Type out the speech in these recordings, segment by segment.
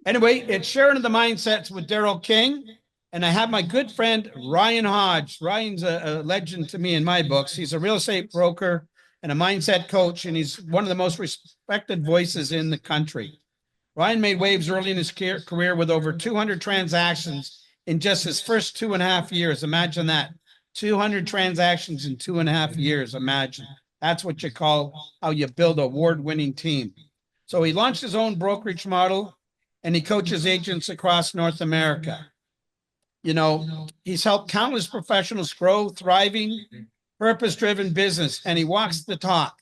Anyway, it's Sharing of the Mindsets with Daryl King. And I have my good friend, Ryan Hodge. Ryan's a legend to me in my books. He's a real estate broker and a mindset coach, and he's one of the most respected voices in the country. Ryan made waves early in his career with over 200 transactions in just his first 2.5 years. Imagine that. 200 transactions in 2.5 years. Imagine. That's what you call how you build an award-winning team. So he launched his own brokerage model, and he coaches agents across North America. He's helped countless professionals grow thriving, purpose-driven business, and he walks the talk.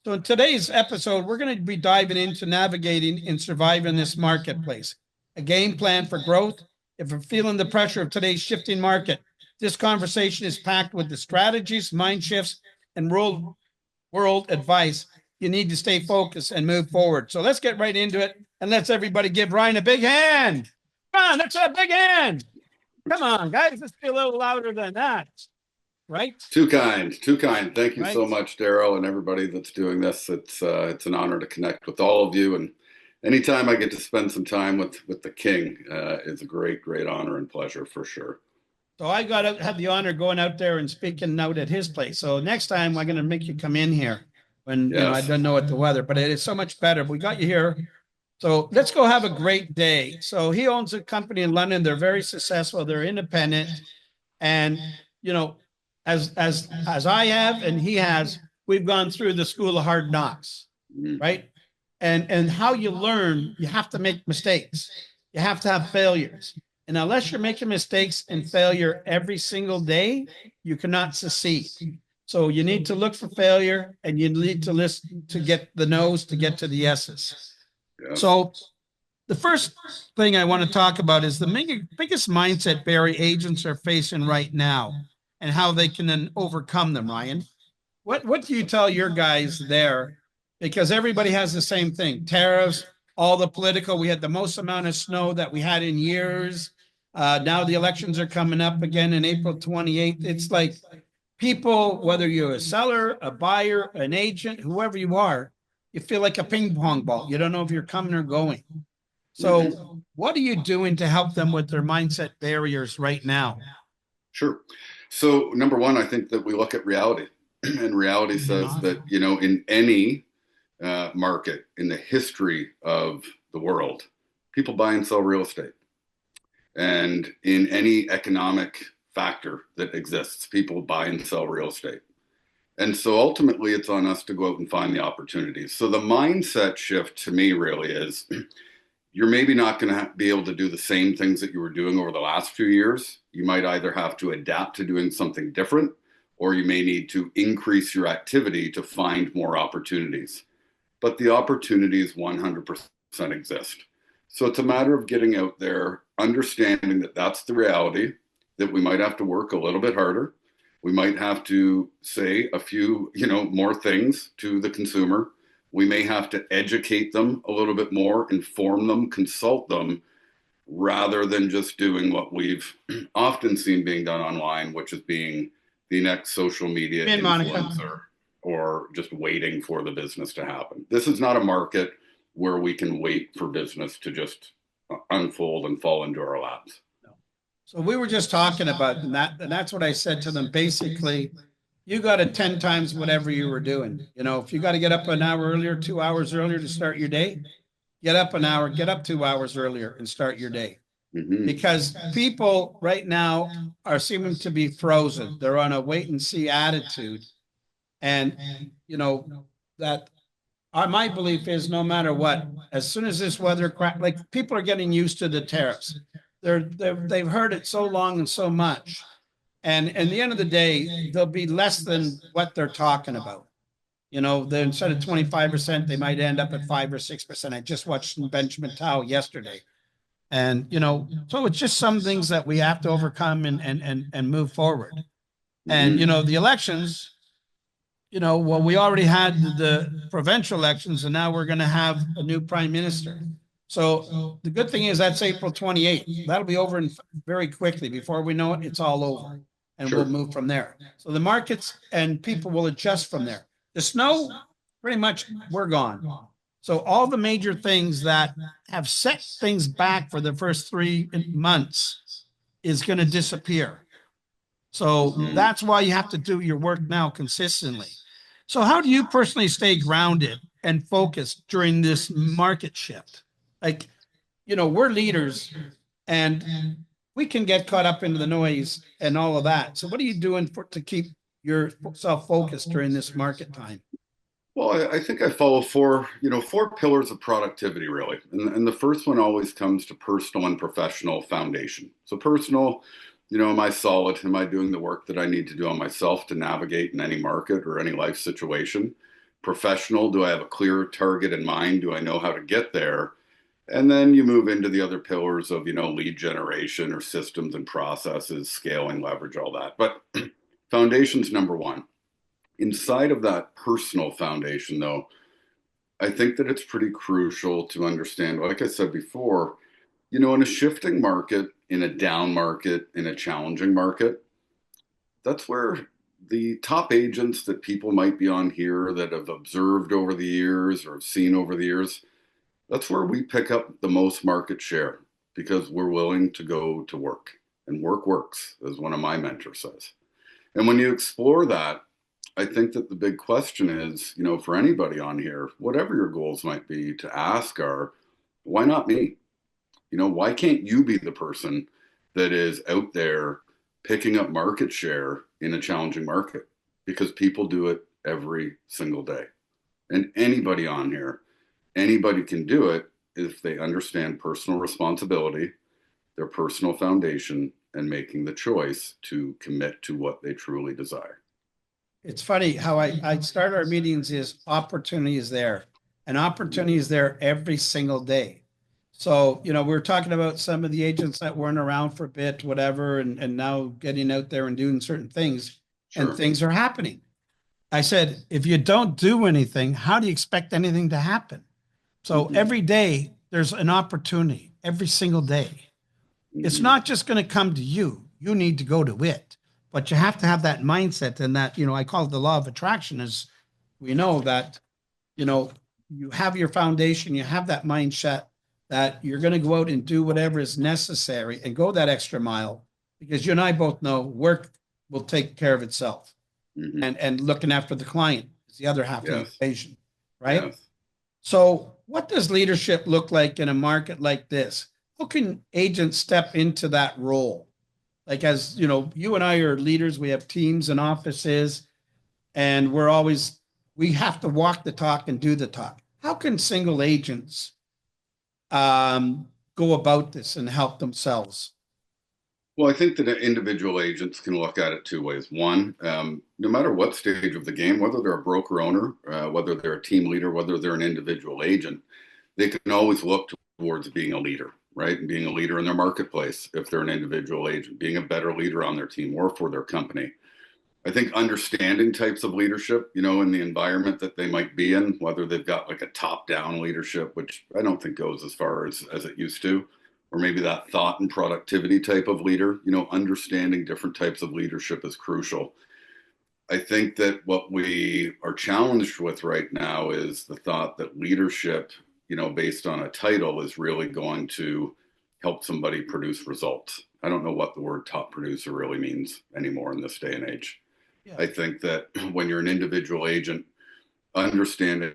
So in today's episode, we're going to be diving into navigating and surviving this marketplace, a game plan for growth. If you're feeling the pressure of today's shifting market, this conversation is packed with the strategies, mind shifts, and world advice you need to stay focused and move forward. So let's get right into it, and let's everybody give Ryan a big hand. Come on, let's have a big hand. Come on, guys, let's be a little louder than that. Right? Too kind. Thank you so much, Daryl, and everybody that's doing this. It's an honor to connect with all of you, and anytime I get to spend some time with the King, is a great honor and pleasure for sure. So I had the honor going out there and speaking out at his place. So next time I'm going to make you come in here when I don't know what the weather, but it is so much better. We got you here. So let's go have a great day. So he owns a company in London. They're very successful. They're independent. And, as I have and he has, we've gone through the school of hard knocks, right? And how you learn, you have to make mistakes. You have to have failures. And unless you're making mistakes and failure every single day, you cannot succeed. So you need to look for failure, and you need to listen to get the no's to get to the yeses. Yeah. So the first thing I want to talk about is the biggest mindset barrier agents are facing right now and how they can then overcome them, Ryan. What do you tell your guys there? Because everybody has the same thing. Tariffs, all the political. We had the most amount of snow that we had in years. Now the elections are coming up again in April 28th. It's like people, whether you're a seller, a buyer, an agent, whoever you are, you feel like a ping pong ball. You don't know if you're coming or going. So what are you doing to help them with their mindset barriers right now? Sure. So number one, I think that we look at reality, and reality says that, in any market in the history of the world, people buy and sell real estate. And in any economic factor that exists, people buy and sell real estate. And so ultimately it's on us to go out and find the opportunities. So the mindset shift to me really is you're maybe not going to be able to do the same things that you were doing over the last few years. You might either have to adapt to doing something different, or you may need to increase your activity to find more opportunities. But the opportunities 100% exist. So it's a matter of getting out there, understanding that that's the reality, that we might have to work a little bit harder. We might have to say a few, more things to the consumer. We may have to educate them a little bit more, inform them, consult them, rather than just doing what we've often seen being done online, which is being the next social media influencer or just waiting for the business to happen. This is not a market where we can wait for business to just unfold and fall into our laps. So we were just talking about that, and that's what I said to them. Basically, you got to 10 times whatever you were doing. If you got to get up an hour earlier, 2 hours earlier to start your day, get up an hour, get up 2 hours earlier and start your day. Because people right now are seeming to be frozen. They're on a wait and see attitude. And, that my belief is no matter what, as soon as this weather like people are getting used to the tariffs. They've heard it so long and so much. And at the end of the day, they'll be less than what they're talking about. Instead of 25%, they might end up at 5 or 6%. I just watched Benjamin Tao yesterday. And, so it's just some things that we have to overcome and move forward. And, the elections, well, we already had the provincial elections, and now we're going to have a new prime minister. So the good thing is that's April 28th. That'll be over very quickly. Before we know it, it's all over, and we'll move from there. So the markets and people will adjust from there. The snow, pretty much, we're gone. So all the major things that have set things back for the first 3 months is going to disappear. So that's why you have to do your work now consistently. So how do you personally stay grounded and focused during this market shift? Like, we're leaders and we can get caught up into the noise and all of that. So what are you doing to keep yourself focused during this market time? Well, I think I follow four pillars of productivity, really. And the first one always comes to personal and professional foundation. So personal, am I solid? Am I doing the work that I need to do on myself to navigate in any market or any life situation? Professional, do I have a clear target in mind? Do I know how to get there? And then you move into the other pillars of, lead generation or systems and processes, scaling, leverage, all that. But foundation's number one. Inside of that personal foundation, though, I think that it's pretty crucial to understand, like I said before, in a shifting market, in a down market, in a challenging market, that's where the top agents that people might be on here that have observed over the years or have seen over the years, that's where we pick up the most market share because we're willing to go to work. And work works, as one of my mentors says. And when you explore that, I think that the big question is, for anybody on here, whatever your goals might be, to ask are, why not me? Why can't you be the person that is out there picking up market share in a challenging market? Because people do it every single day. And anybody can do it if they understand personal responsibility, their personal foundation, and making the choice to commit to what they truly desire. It's funny how I start our meetings is opportunity is there, and opportunity is there every single day. So, we're talking about some of the agents that weren't around for a bit, whatever, and now getting out there and doing certain things, and Sure. things are happening. I said, if you don't do anything, how do you expect anything to happen? So every day there's an opportunity, every single day. It's not just going to come to you. You need to go to it. But you have to have that mindset and that, I call it the law of attraction is we know that, you have your foundation, you have that mindset that you're going to go out and do whatever is necessary and go that extra mile because you and I both know work will take care of itself. And looking after the client is the other half of the equation, right? Yes. So what does leadership look like in a market like this? How can agents step into that role? Like, as you and I are leaders, we have teams and offices, and we have to walk the talk and do the talk. How can single agents go about this and help themselves? Well, I think that individual agents can look at it two ways. One, no matter what stage of the game, whether they're a broker owner, whether they're a team leader, whether they're an individual agent, they can always look towards being a leader, right? And being a leader in their marketplace if they're an individual agent, being a better leader on their team or for their company. I think understanding types of leadership, in the environment that they might be in, whether they've got like a top-down leadership, which I don't think goes as far as it used to, or maybe that thought and productivity type of leader, understanding different types of leadership is crucial. I think that what we are challenged with right now is the thought that leadership, based on a title is really going to help somebody produce results. I don't know what the word top producer really means anymore in this day and age. Yeah. I think that when you're an individual agent, understanding,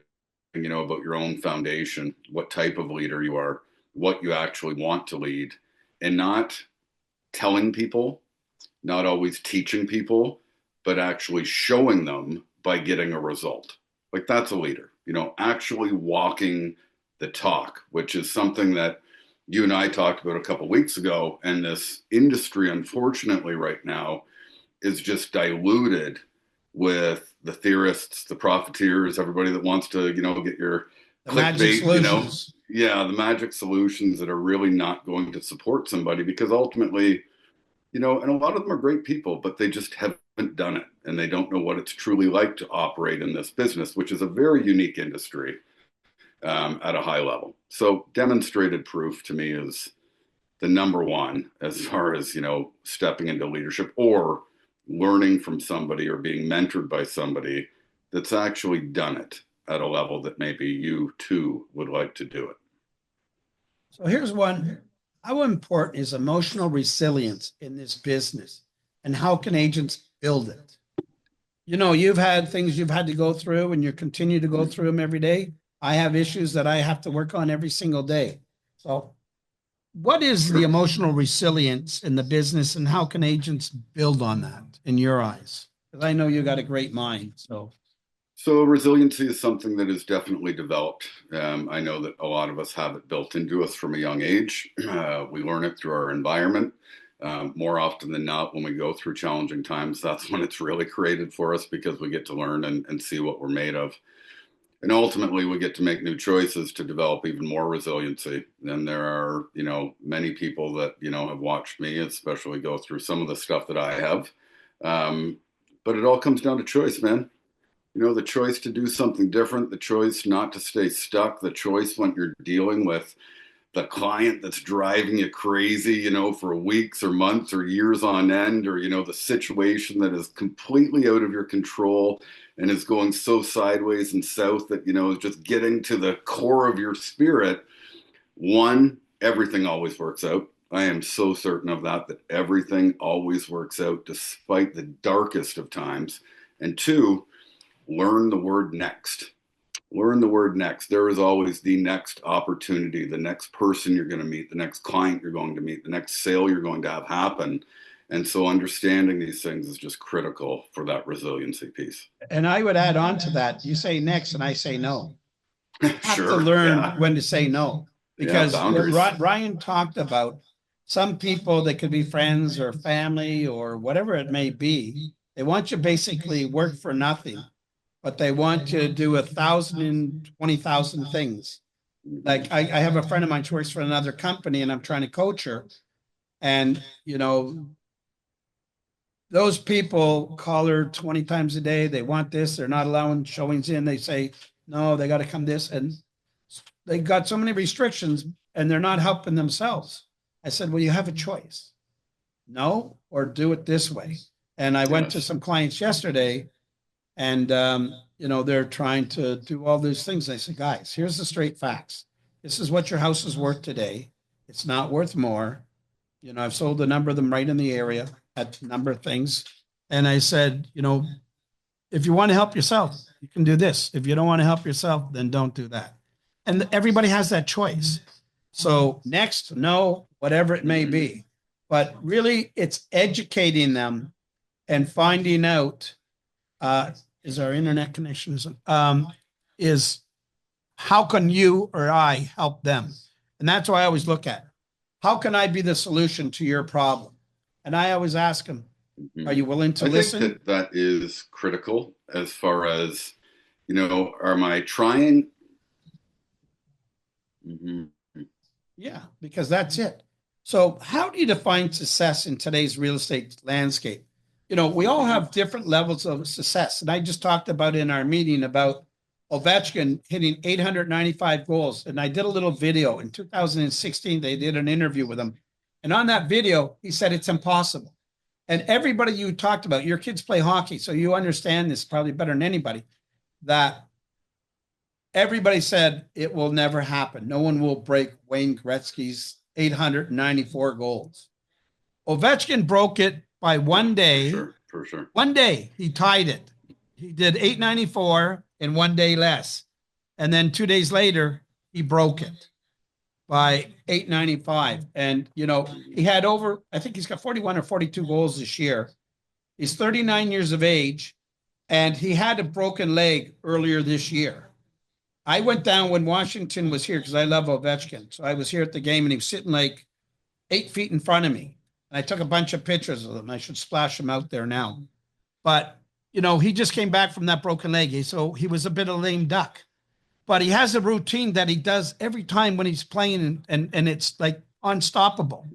about your own foundation, what type of leader you are, what you actually want to lead, and not telling people, not always teaching people, but actually showing them by getting a result. Like that's a leader, actually walking the talk, which is something that you and I talked about a couple of weeks ago. And this industry, unfortunately, right now is just diluted with the theorists, the profiteers, everybody that wants to, get your clickbait, the magic solutions that are really not going to support somebody because ultimately, and a lot of them are great people, but they just haven't done it and they don't know what it's truly like to operate in this business, which is a very unique industry at a high level. So demonstrated proof to me is the number one as far as, stepping into leadership or learning from somebody or being mentored by somebody that's actually done it. at a level that maybe you too would like to do it. So here's one. How important is emotional resilience in this business? And how can agents build it? You know, you've had things you've had to go through and you continue to go through them every day. I have issues that I have to work on every single day. So what is the emotional resilience in the business and how can agents build on that in your eyes? Because I know you got a great mind. So resiliency is something that is definitely developed. I know that a lot of us have it built into us from a young age. We learn it through our environment. More often than not, when we go through challenging times, that's when it's really created for us because we get to learn and see what we're made of. And ultimately, we get to make new choices to develop even more resiliency. And there are, many people that, have watched me, especially go through some of the stuff that I have. But it all comes down to choice, man. The choice to do something different, the choice not to stay stuck, the choice when you're dealing with the client that's driving you crazy, for weeks or months or years on end, or, the situation that is completely out of your control and is going so sideways and south that, is just getting to the core of your spirit. One, everything always works out. I am so certain of that everything always works out despite the darkest of times. And two, learn the word next. Learn the word next. There is always the next opportunity, the next person you're going to meet, the next client you're going to meet, the next sale you're going to have happen. And so understanding these things is just critical for that resiliency piece. And I would add on to that. You say next and I say no. You have Sure, to learn when to say no. Because what Ryan talked about, some people that could be friends or family or whatever it may be, they want you basically work for nothing, but they want you to do 1,020,000 things. Like I have a friend of mine who works for another company and I'm trying to coach her. And, those people call her 20 times a day. They want this. They're not allowing showings in. They say, no, they got to come this. And they got so many restrictions and they're not helping themselves. I said, well, you have a choice. No, or do it this way. And I went to some clients yesterday and, they're trying to do all these things. I said, guys, here's the straight facts. This is what your house is worth today. It's not worth more. I've sold a number of them right in the area at a number of things. And I said, if you want to help yourself, you can do this. If you don't want to help yourself, then don't do that. And everybody has that choice. So next, no, whatever it may be. But really, it's educating them and finding out, is our internet connections, is how can you or I help them? And that's why I always look at, how can I be the solution to your problem? And I always ask them, are you willing to listen? I think that is critical as far as, am I trying? Yeah, because that's it. So how do you define success in today's real estate landscape? We all have different levels of success. And I just talked about in our meeting about Ovechkin hitting 895 goals. And I did a little video in 2016. They did an interview with him. And on that video, he said it's impossible. And everybody you talked about, your kids play hockey, so you understand this probably better than anybody, that everybody said it will never happen. No one will break Wayne Gretzky's 894 goals. Ovechkin broke it by one day. For sure. One day he tied it. He did 894 in one day less. And then 2 days later, he broke it by 895. And, he had I think he's got 41 or 42 goals this year. He's 39 years of age and he had a broken leg earlier this year. I went down when Washington was here because I love Ovechkin. So I was here at the game and he was sitting like 8 feet in front of me. And I took a bunch of pictures of him. I should splash him out there now. But, he just came back from that broken leg. So he was a bit of a lame duck. But he has a routine that he does every time when he's playing and it's like unstoppable.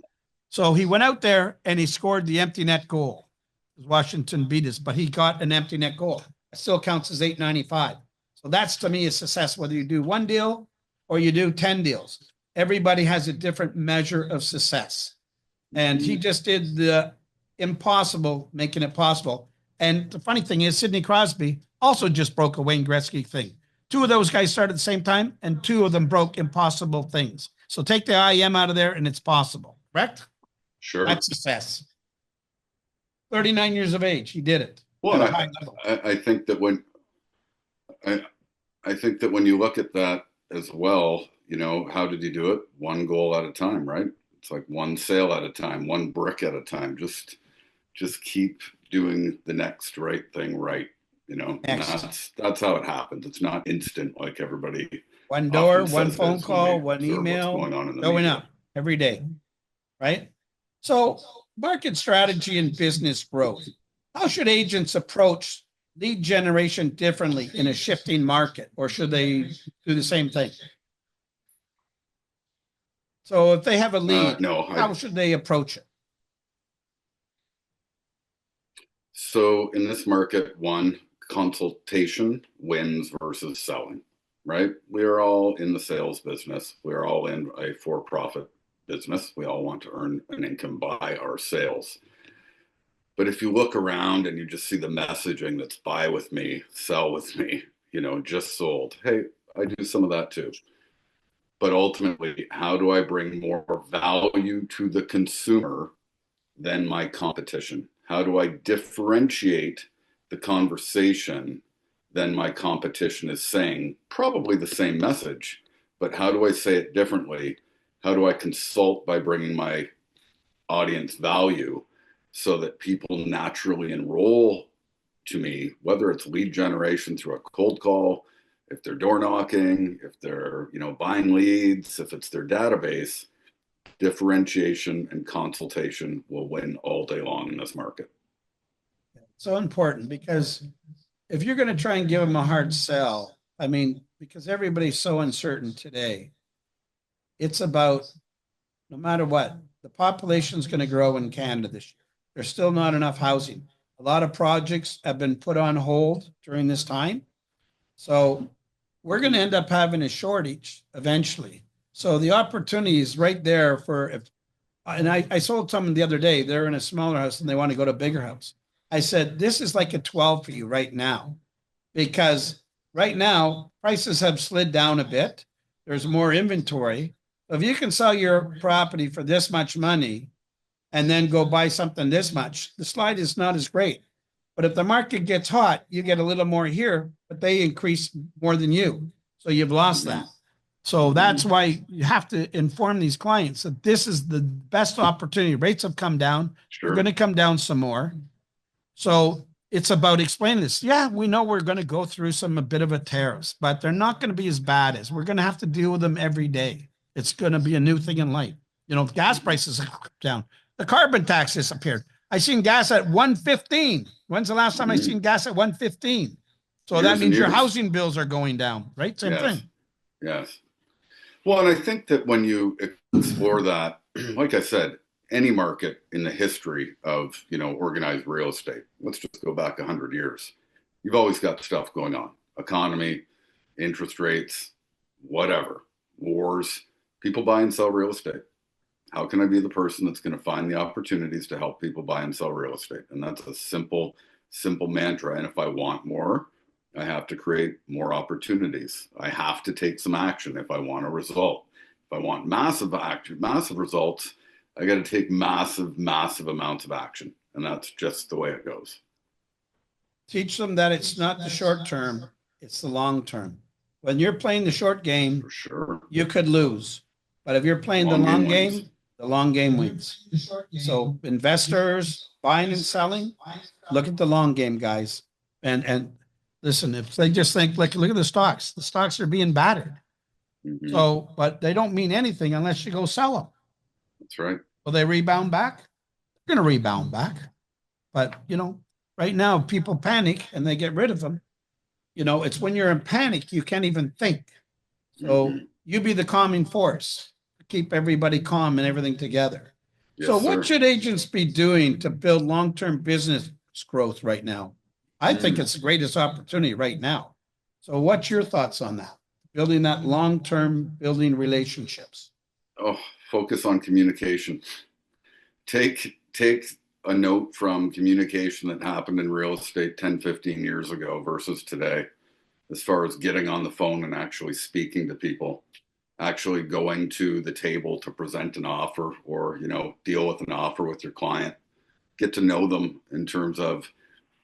So he went out there and he scored the empty net goal. Washington beat us, but he got an empty net goal. It still counts as 895. So that's to me a success, whether you do one deal or you do 10 deals. Everybody has a different measure of success. And he just did the impossible, making it possible. And the funny thing is, Sidney Crosby also just broke a Wayne Gretzky thing. two of those guys started at the same time, and two of them broke impossible things. So take the IM out of there, and it's possible. Correct? Sure. That's success. 39 years of age, he did it. Well, I think that when I think that when you look at that as well, you know, how did he do it? One goal at a time, right? It's like one sale at a time, one brick at a time. Just keep doing the next right thing right. You know, and that's how it happens. It's not instant like everybody. One door, one phone call, one email, what's going on in the going media. up every day, right? So market strategy and business growth. How should agents approach lead generation differently in a shifting market, or should they do the same thing? So if they have a lead, how should they approach it? So in this market, one, consultation wins versus selling, right? We are all in the sales business. We are all in a for-profit business. We all want to earn an income by our sales. But if you look around and you just see the messaging that's buy with me, sell with me, you know, just sold. Hey, I do some of that too. But ultimately, how do I bring more value to the consumer than my competition? How do I differentiate the conversation than my competition is saying? Probably the same message, but how do I say it differently? How do I consult by bringing my audience value so that people naturally enroll to me, whether it's lead generation through a cold call, if they're door knocking, if they're, you know, buying leads, if it's their database. Differentiation and consultation will win all day long in this market. So important, because if you're going to try and give them a hard sell, I mean, because everybody's so uncertain today, it's about, no matter what, the population is going to grow in Canada this year. There's still not enough housing. A lot of projects have been put on hold during this time. So we're going to end up having a shortage eventually. So the opportunity is right there for, if, and I sold someone the other day, they're in a smaller house and they want to go to a bigger house. I said, this is like a 12 for you right now, because right now prices have slid down a bit. There's more inventory. If you can sell your property for this much money and then go buy something this much, the slide is not as great. But if the market gets hot, you get a little more here, but they increase more than you. So you've lost that. So that's why you have to inform these clients that this is the best opportunity. Rates have come down. Sure. They're going to come down some more. So it's about explaining this. Yeah, we know we're going to go through a bit of a tariffs, but they're not going to be as bad as we're going to have to deal with them every day. It's going to be a new thing in life. You know, gas prices have come down. The carbon tax disappeared. I seen gas at 115. When's the last time I seen gas at 115? So that means your housing bills are going down, right? Same thing. Yes. Well, and I think that when you explore that, like I said, any market in the history of, you know, organized real estate, let's just go back 100 years. You've always got stuff going on. Economy, interest rates, whatever, wars, people buy and sell real estate. How can I be the person that's going to find the opportunities to help people buy and sell real estate? And that's a simple mantra. And if I want more, I have to create more opportunities. I have to take some action if I want a result. If I want massive action, massive results, I got to take massive amounts of action. And that's just the way it goes. Teach them that it's not the short term, it's the long term. When you're playing the short game, for sure, you could lose. But if you're playing the long game, the long game wins. So investors buying and selling, look at the long game, guys. And listen, if they just think, like, look at the stocks are being battered. Mm-hmm. So, but they don't mean anything unless you go sell them. That's right. Will they rebound back? They're going to rebound back. But, you know, right now people panic and they get rid of them. You know, it's when you're in panic, you can't even think. So you be the calming force. Keep everybody calm and everything together. Yes, so what should agents be doing to build long-term business growth right now? I think it's the greatest opportunity right now. So what's your thoughts on that? Building that long-term, building relationships. Oh, focus on communication. Take a note from communication that happened in real estate 10, 15 years ago versus today. as far as getting on the phone and actually speaking to people, actually going to the table to present an offer or, deal with an offer with your client, get to know them in terms of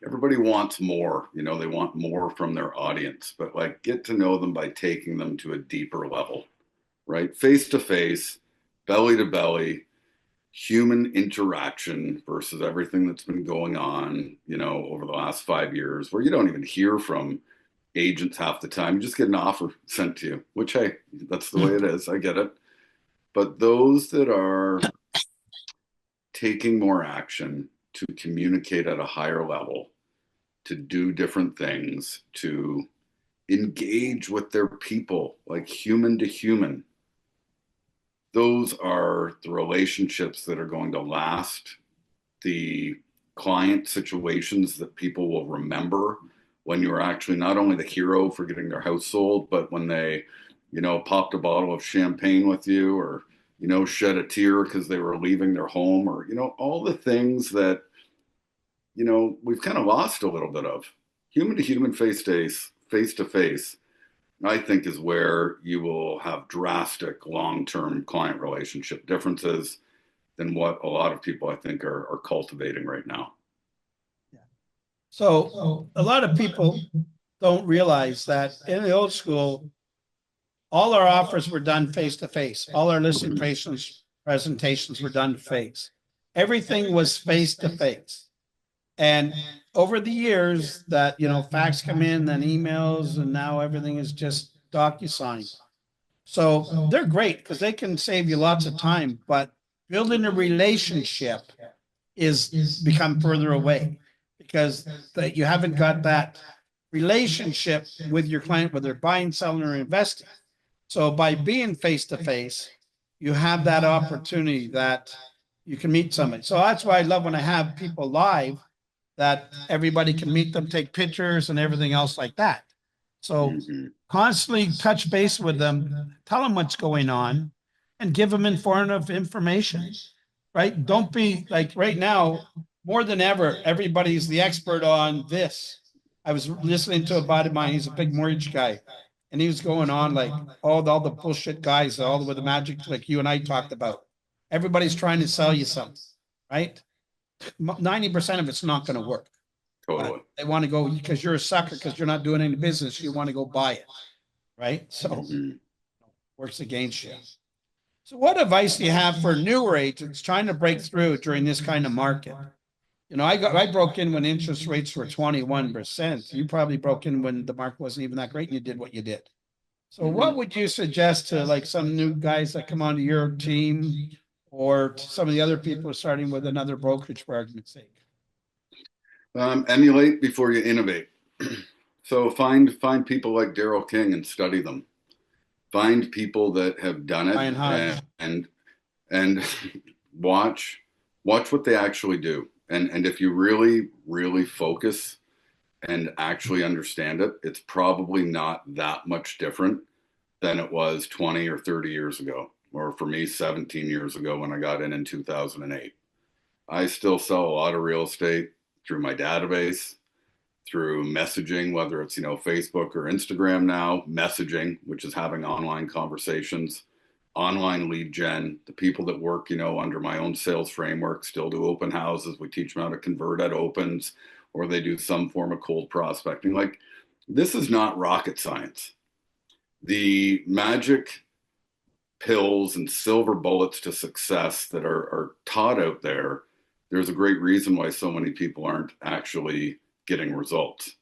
everybody wants more, they want more from their audience, but like get to know them by taking them to a deeper level, right? Face to face, belly to belly, human interaction versus everything that's been going on, over the last 5 years where you don't even hear from agents half the time. You just get an offer sent to you, which, hey, that's the way it is. I get it. But those that are taking more action to communicate at a higher level, to do different things, to engage with their people, like human to human, those are the relationships that are going to last, the client situations that people will remember when you're actually not only the hero for getting their house sold, but when they, popped a bottle of champagne with you or, shed a tear because they were leaving their home or, all the things that, we've kind of lost a little bit of. Human to human, face to face, I think is where you will have drastic long-term client relationship differences than what a lot of people I think are cultivating right now. So a lot of people don't realize that in the old school, all our offers were done face to face. All our listing presentations were done face. Everything was face to face. And over the years that, facts come in, then emails, and now everything is just DocuSign. So they're great because they can save you lots of time, but building a relationship is become further away because that you haven't got that relationship with your client, whether they're buying, selling, or investing. So by being face to face, you have that opportunity that you can meet somebody. So that's why I love when I have people live that everybody can meet them, take pictures and everything else like that. So constantly touch base with them, tell them what's going on and give them informative information, right? Don't be like right now, more than ever, everybody's the expert on this. I was listening to a buddy of mine, he's a big mortgage guy, and he was going on like all the bullshit guys, all with the magic, like you and I talked about. Everybody's trying to sell you something, right? 90% of it's not going to work. Totally. They want to go because you're a sucker because you're not doing any business. You want to go buy it, right? So works against you. So what advice do you have for newer agents trying to break through during this kind of market? I broke in when interest rates were 21%. You probably broke in when the market wasn't even that great and you did what you did. So what would you suggest to like some new guys that come onto your team or to some of the other people starting with another brokerage for argument's sake? Emulate before you innovate. So find people like Daryl King and study them. Find people that have done it Ryan Hodge. and watch what they actually do. And if you really, really focus and actually understand it, it's probably not that much different than it was 20 or 30 years ago, or for me, 17 years ago when I got in 2008. I still sell a lot of real estate through my database, through messaging, whether it's, Facebook or Instagram now, messaging, which is having online conversations, online lead gen. The people that work, under my own sales framework still do open houses. We teach them how to convert at opens, or they do some form of cold prospecting. Like, this is not rocket science. The magic pills and silver bullets to success that are taught out there, there's a great reason why so many people aren't actually getting results.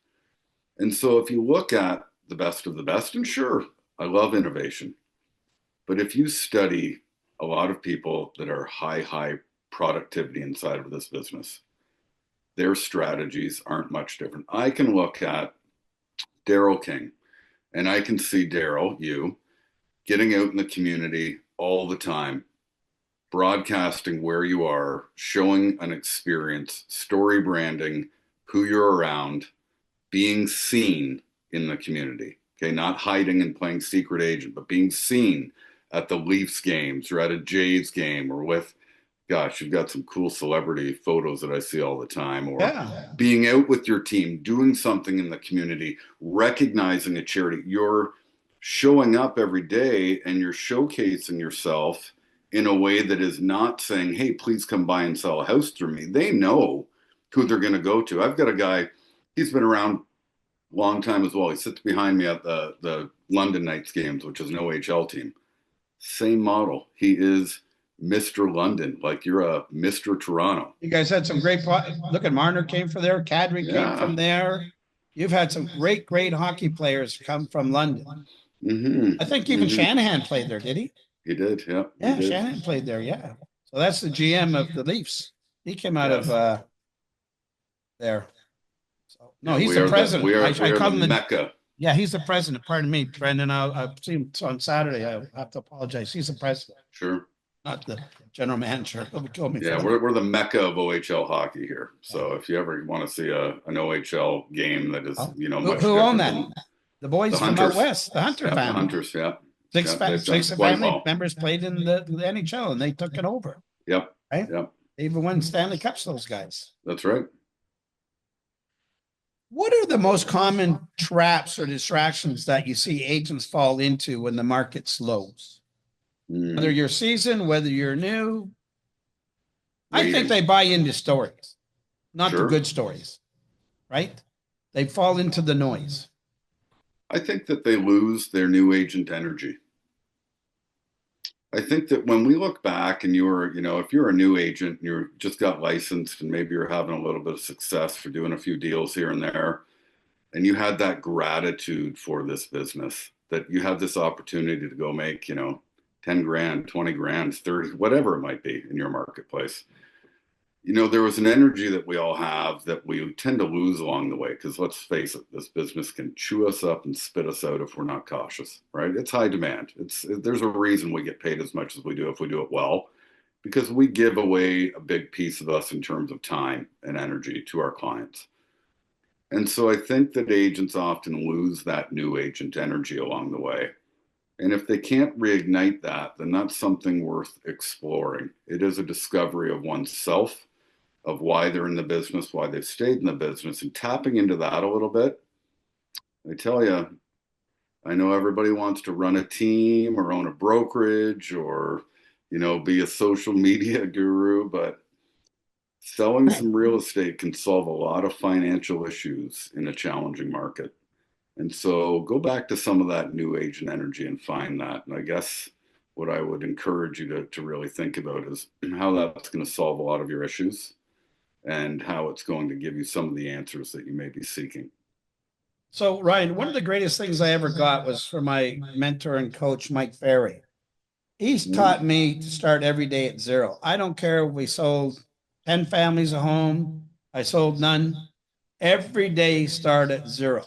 And so if you look at the best of the best, and sure, I love innovation, but if you study a lot of people that are high productivity inside of this business, their strategies aren't much different. I can look at Daryl King and I can see Daryl, you, getting out in the community all the time, broadcasting where you are, showing an experience, story branding, who you're around, being seen in the community. Okay, not hiding and playing secret agent, but being seen at the Leafs games or at a Jays game or with gosh, you've got some cool celebrity photos that I see all the time, or Yeah. being out with your team, doing something in the community, recognizing a charity. You're showing up every day and you're showcasing yourself in a way that is not saying, hey, please come by and sell a house through me. They know who they're going to go to. I've got a guy, he's been around a long time as well. He sits behind me at the London Knights games, which is an OHL team. Same model. He is Mr. London, like you're a Mr. Toronto. You guys had some great. Look at Marner came from there. Kadri came Yeah. from there. You've had some great hockey players come from London. I think even Shanahan played there, did he? He did, yeah. Yeah, He did. Shanahan played there. Yeah. So that's the GM of the Leafs. He came out Yes. of there. So, no, Yeah, he's the president. We I are call the him the Mecca. Yeah, he's the president. Pardon me, Brendan. I'll see him on Saturday. I have to apologize. He's the president, Sure. not the general manager. He'll kill me. Yeah, we're the Mecca of OHL hockey here. So if you ever want to see an OHL game that is, much who owned that? than The boys the from Hunters. out west, the Hunter Yeah, the family. Hunters, yeah. Six Yeah, they've done six quite family well. members played in the NHL and they took it over. Yep. Right. Yep. They even won Stanley Cups. Those guys. That's right. What are the most common traps or distractions that you see agents fall into when the market slows? Whether you're seasoned, whether you're new, I think they buy into stories, not the good stories, right? They fall into the noise. I think that they lose their new agent energy. I think that when we look back and you're, if you're a new agent and you're just got licensed and maybe you're having a little bit of success for doing a few deals here and there, and you had that gratitude for this business, that you have this opportunity to go make, 10 grand, 20 grand, 30, whatever it might be in your marketplace. There was an energy that we all have that we tend to lose along the way, because let's face it, this business can chew us up and spit us out if we're not cautious, right? It's high demand. There's a reason we get paid as much as we do if we do it well, because we give away a big piece of us in terms of time and energy to our clients. And so I think that agents often lose that new agent energy along the way. And if they can't reignite that, then that's something worth exploring. It is a discovery of oneself, of why they're in the business, why they've stayed in the business, and tapping into that a little bit. I tell you, I know everybody wants to run a team or own a brokerage or, be a social media guru, but selling some real estate can solve a lot of financial issues in a challenging market. And so go back to some of that new agent energy and find that. And I guess what I would encourage you to really think about is how that's going to solve a lot of your issues and how it's going to give you some of the answers that you may be seeking. So, Ryan, one of the greatest things I ever got was from my mentor and coach, Mike Ferry. He's taught me to start every day at zero. I don't care if we sold 10 families a home, I sold none. Every day start at zero.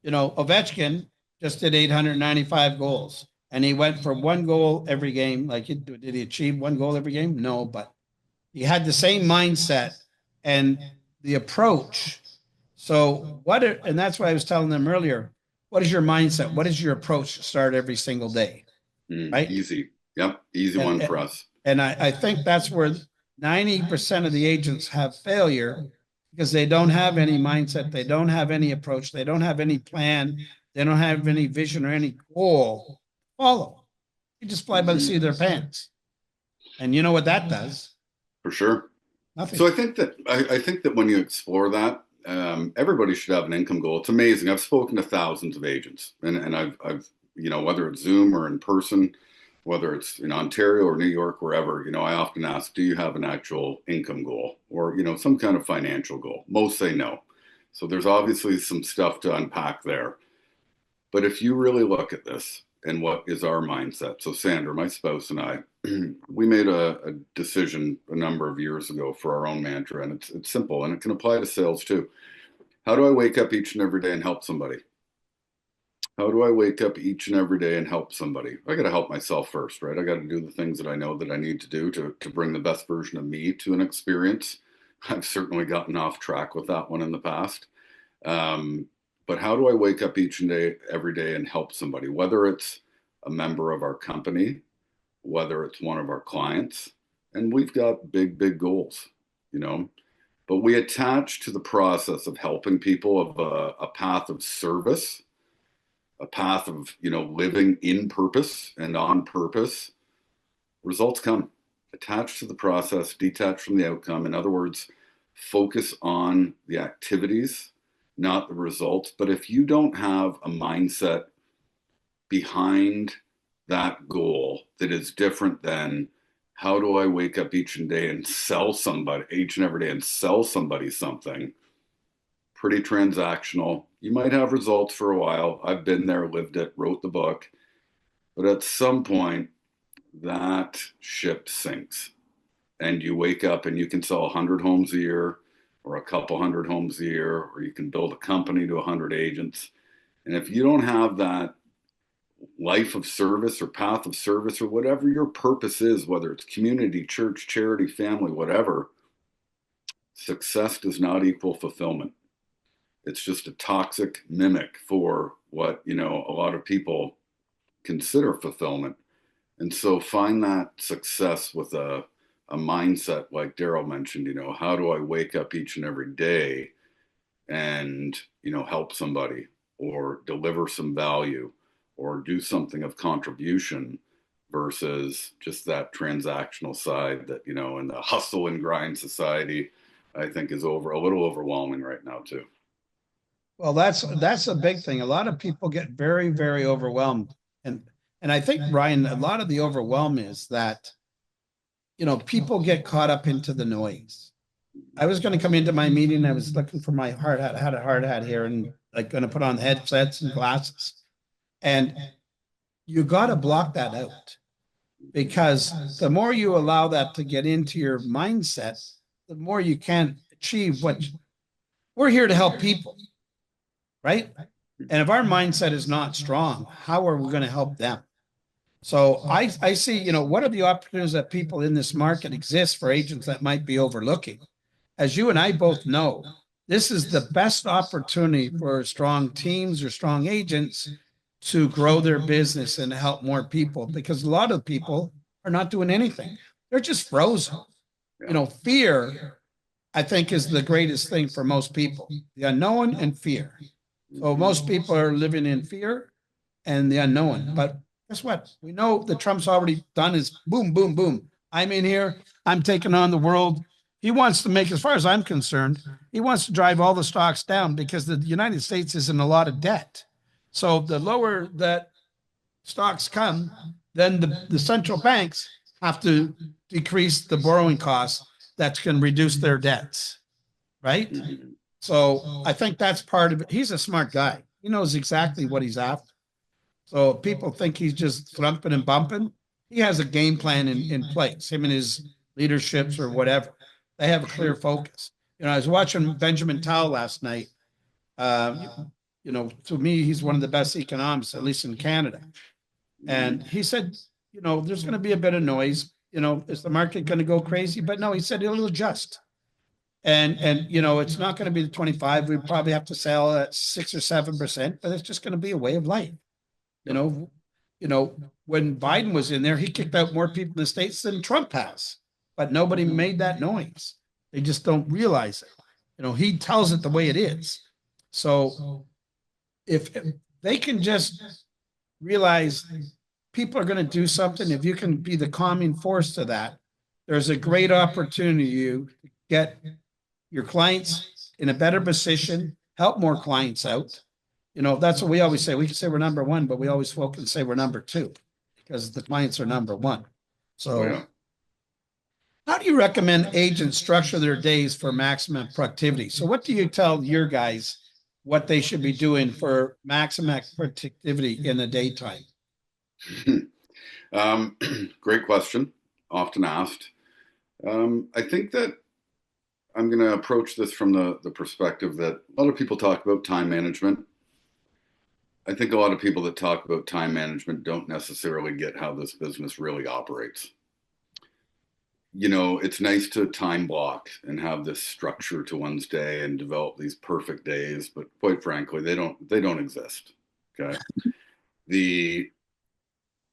Ovechkin just did 895 goals and he went for one goal every game. Did he achieve one goal every game? No, but he had the same mindset and the approach. So and that's why I was telling them earlier, what is your mindset? What is your approach to start every single day? Right? Easy. Yep. Easy one for us. And I think that's where 90% of the agents have failure, because they don't have any mindset. They don't have any approach. They don't have any plan. They don't have any vision or any goal. Follow. You just fly by the seat of their pants. And you know what that does? For sure. Nothing. So I think that when you explore that, everybody should have an income goal. It's amazing. I've spoken to thousands of agents, and I've whether it's Zoom or in person, whether it's in Ontario or New York, wherever, I often ask, do you have an actual income goal or, some kind of financial goal? Most say no. So there's obviously some stuff to unpack there. But if you really look at this and what is our mindset, so Sandra, my spouse, and I, we made a decision a number of years ago for our own mantra, and it's simple, and it can apply to sales too. How do I wake up each and every day and help somebody? How do I wake up each and every day and help somebody? I got to help myself first, right? I got to do the things that I know that I need to do to bring the best version of me to an experience. I've certainly gotten off track with that one in the past. But how do I wake up each and every day and help somebody, whether it's a member of our company, whether it's one of our clients, and we've got big goals, you know, but we attach to the process of helping people of a path of service, a path of, you know, living in purpose and on purpose. Results come. Attached to the process, detached from the outcome. In other words, focus on the activities, not the results. But if you don't have a mindset behind that goal that is different than how do I wake up each and day and sell somebody each and every day and sell somebody something, pretty transactional. You might have results for a while. I've been there, lived it, wrote the book. But at some point, that ship sinks. And you wake up and you can sell 100 homes a year or a couple hundred homes a year, or you can build a company to 100 agents. And if you don't have that life of service or path of service or whatever your purpose is, whether it's community, church, charity, family, whatever, success does not equal fulfillment. It's just a toxic mimic for what, you know, a lot of people consider fulfillment. And so find that success with a mindset like Daryl mentioned, you know, how do I wake up each and every day and, you know, help somebody or deliver some value or do something of contribution versus just that transactional side that, you know, in the hustle and grind society, I think is a little overwhelming right now too. Well, that's a big thing. A lot of people get very overwhelmed. And I think, Ryan, a lot of the overwhelm is that, you know, people get caught up into the noise. I was going to come into my meeting. I was looking for my hard hat. I had a hard hat here and like going to put on headsets and glasses. And you got to block that out, because the more you allow that to get into your mindset, the more you can achieve what we're here to help people, right? And if our mindset is not strong, how are we going to help them? So I see, you know, what are the opportunities that people in this market exist for agents that might be overlooking? As you and I both know, this is the best opportunity for strong teams or strong agents to grow their business and help more people, because a lot of people are not doing anything. They're just frozen. You know, fear, I think, is the greatest thing for most people, the unknown and fear. So most people are living in fear and the unknown. But guess what? We know that Trump's already done his boom. I'm in here. I'm taking on the world. He wants to make, as far as I'm concerned, he wants to drive all the stocks down because the United States is in a lot of debt. So the lower that stocks come, then the central banks have to decrease the borrowing costs that can reduce their debts, right? So I think that's part of it. He's a smart guy. He knows exactly what he's after. So people think he's just thumping and bumping. He has a game plan in place, him and his leaderships or whatever. They have a clear focus. You know, I was watching Benjamin Tao last night. Uh, you know, to me, he's one of the best economists, at least in Canada. And he said, you know, there's going to be a bit of noise. You know, is the market going to go crazy? But no, he said it'll adjust. And you know, it's not going to be the 25. We probably have to sell at 6 or 7%, but it's just going to be a way of life. You know, when Biden was in there, he kicked out more people in the States than Trump has, but nobody made that noise. They just don't realize it. You know, he tells it the way it is. So if they can just realize people are going to do something, if you can be the calming force to that, there's a great opportunity to get your clients in a better position, help more clients out. You know, that's what we always say. We can say we're number one, but we always focus and say we're number two because the clients are number one. So how do you recommend agents structure their days for maximum productivity? So what do you tell your guys what they should be doing for maximum productivity in the daytime? Great question, often asked. I think that I'm going to approach this from the perspective that a lot of people talk about time management. I think a lot of people that talk about time management don't necessarily get how this business really operates. You know, it's nice to time block and have this structure to one's day and develop these perfect days, but quite frankly, they don't exist. Okay. The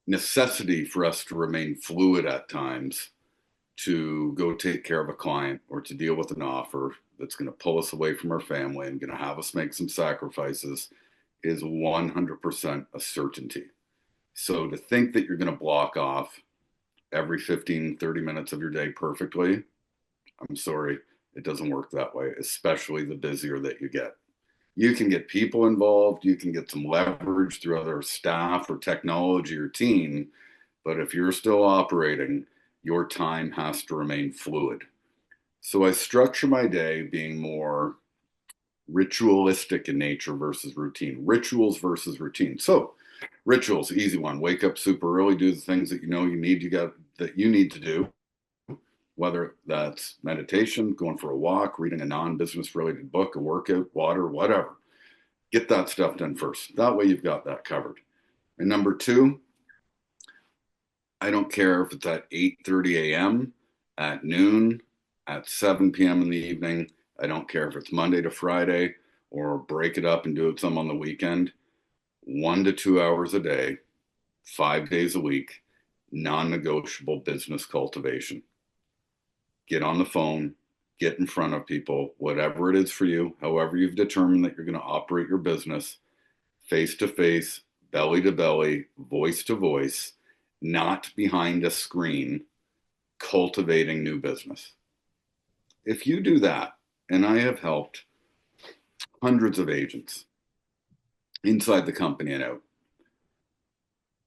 necessity for us to remain fluid at times to go take care of a client or to deal with an offer that's going to pull us away from our family and going to have us make some sacrifices is 100% a certainty. So to think that you're going to block off every 15, 30 minutes of your day perfectly, I'm sorry, it doesn't work that way, especially the busier that you get. You can get people involved, you can get some leverage through other staff or technology or team, but if you're still operating, your time has to remain fluid. So I structure my day being more ritualistic in nature versus routine. Rituals versus routine. So rituals, easy one. Wake up super early, do the things that you know you need to do, whether that's meditation, going for a walk, reading a non-business related book, a workout, water, whatever. Get that stuff done first. That way you've got that covered. And number two, I don't care if it's at 8:30 a.m., at noon, at 7 p.m. in the evening. I don't care if it's Monday to Friday or break it up and do it some on the weekend. 1 to 2 hours a day, 5 days a week, non-negotiable business cultivation. Get on the phone, get in front of people, whatever it is for you, however you've determined that you're going to operate your business, face to face, belly to belly, voice to voice, not behind a screen, cultivating new business. If you do that, and I have helped hundreds of agents inside the company and out,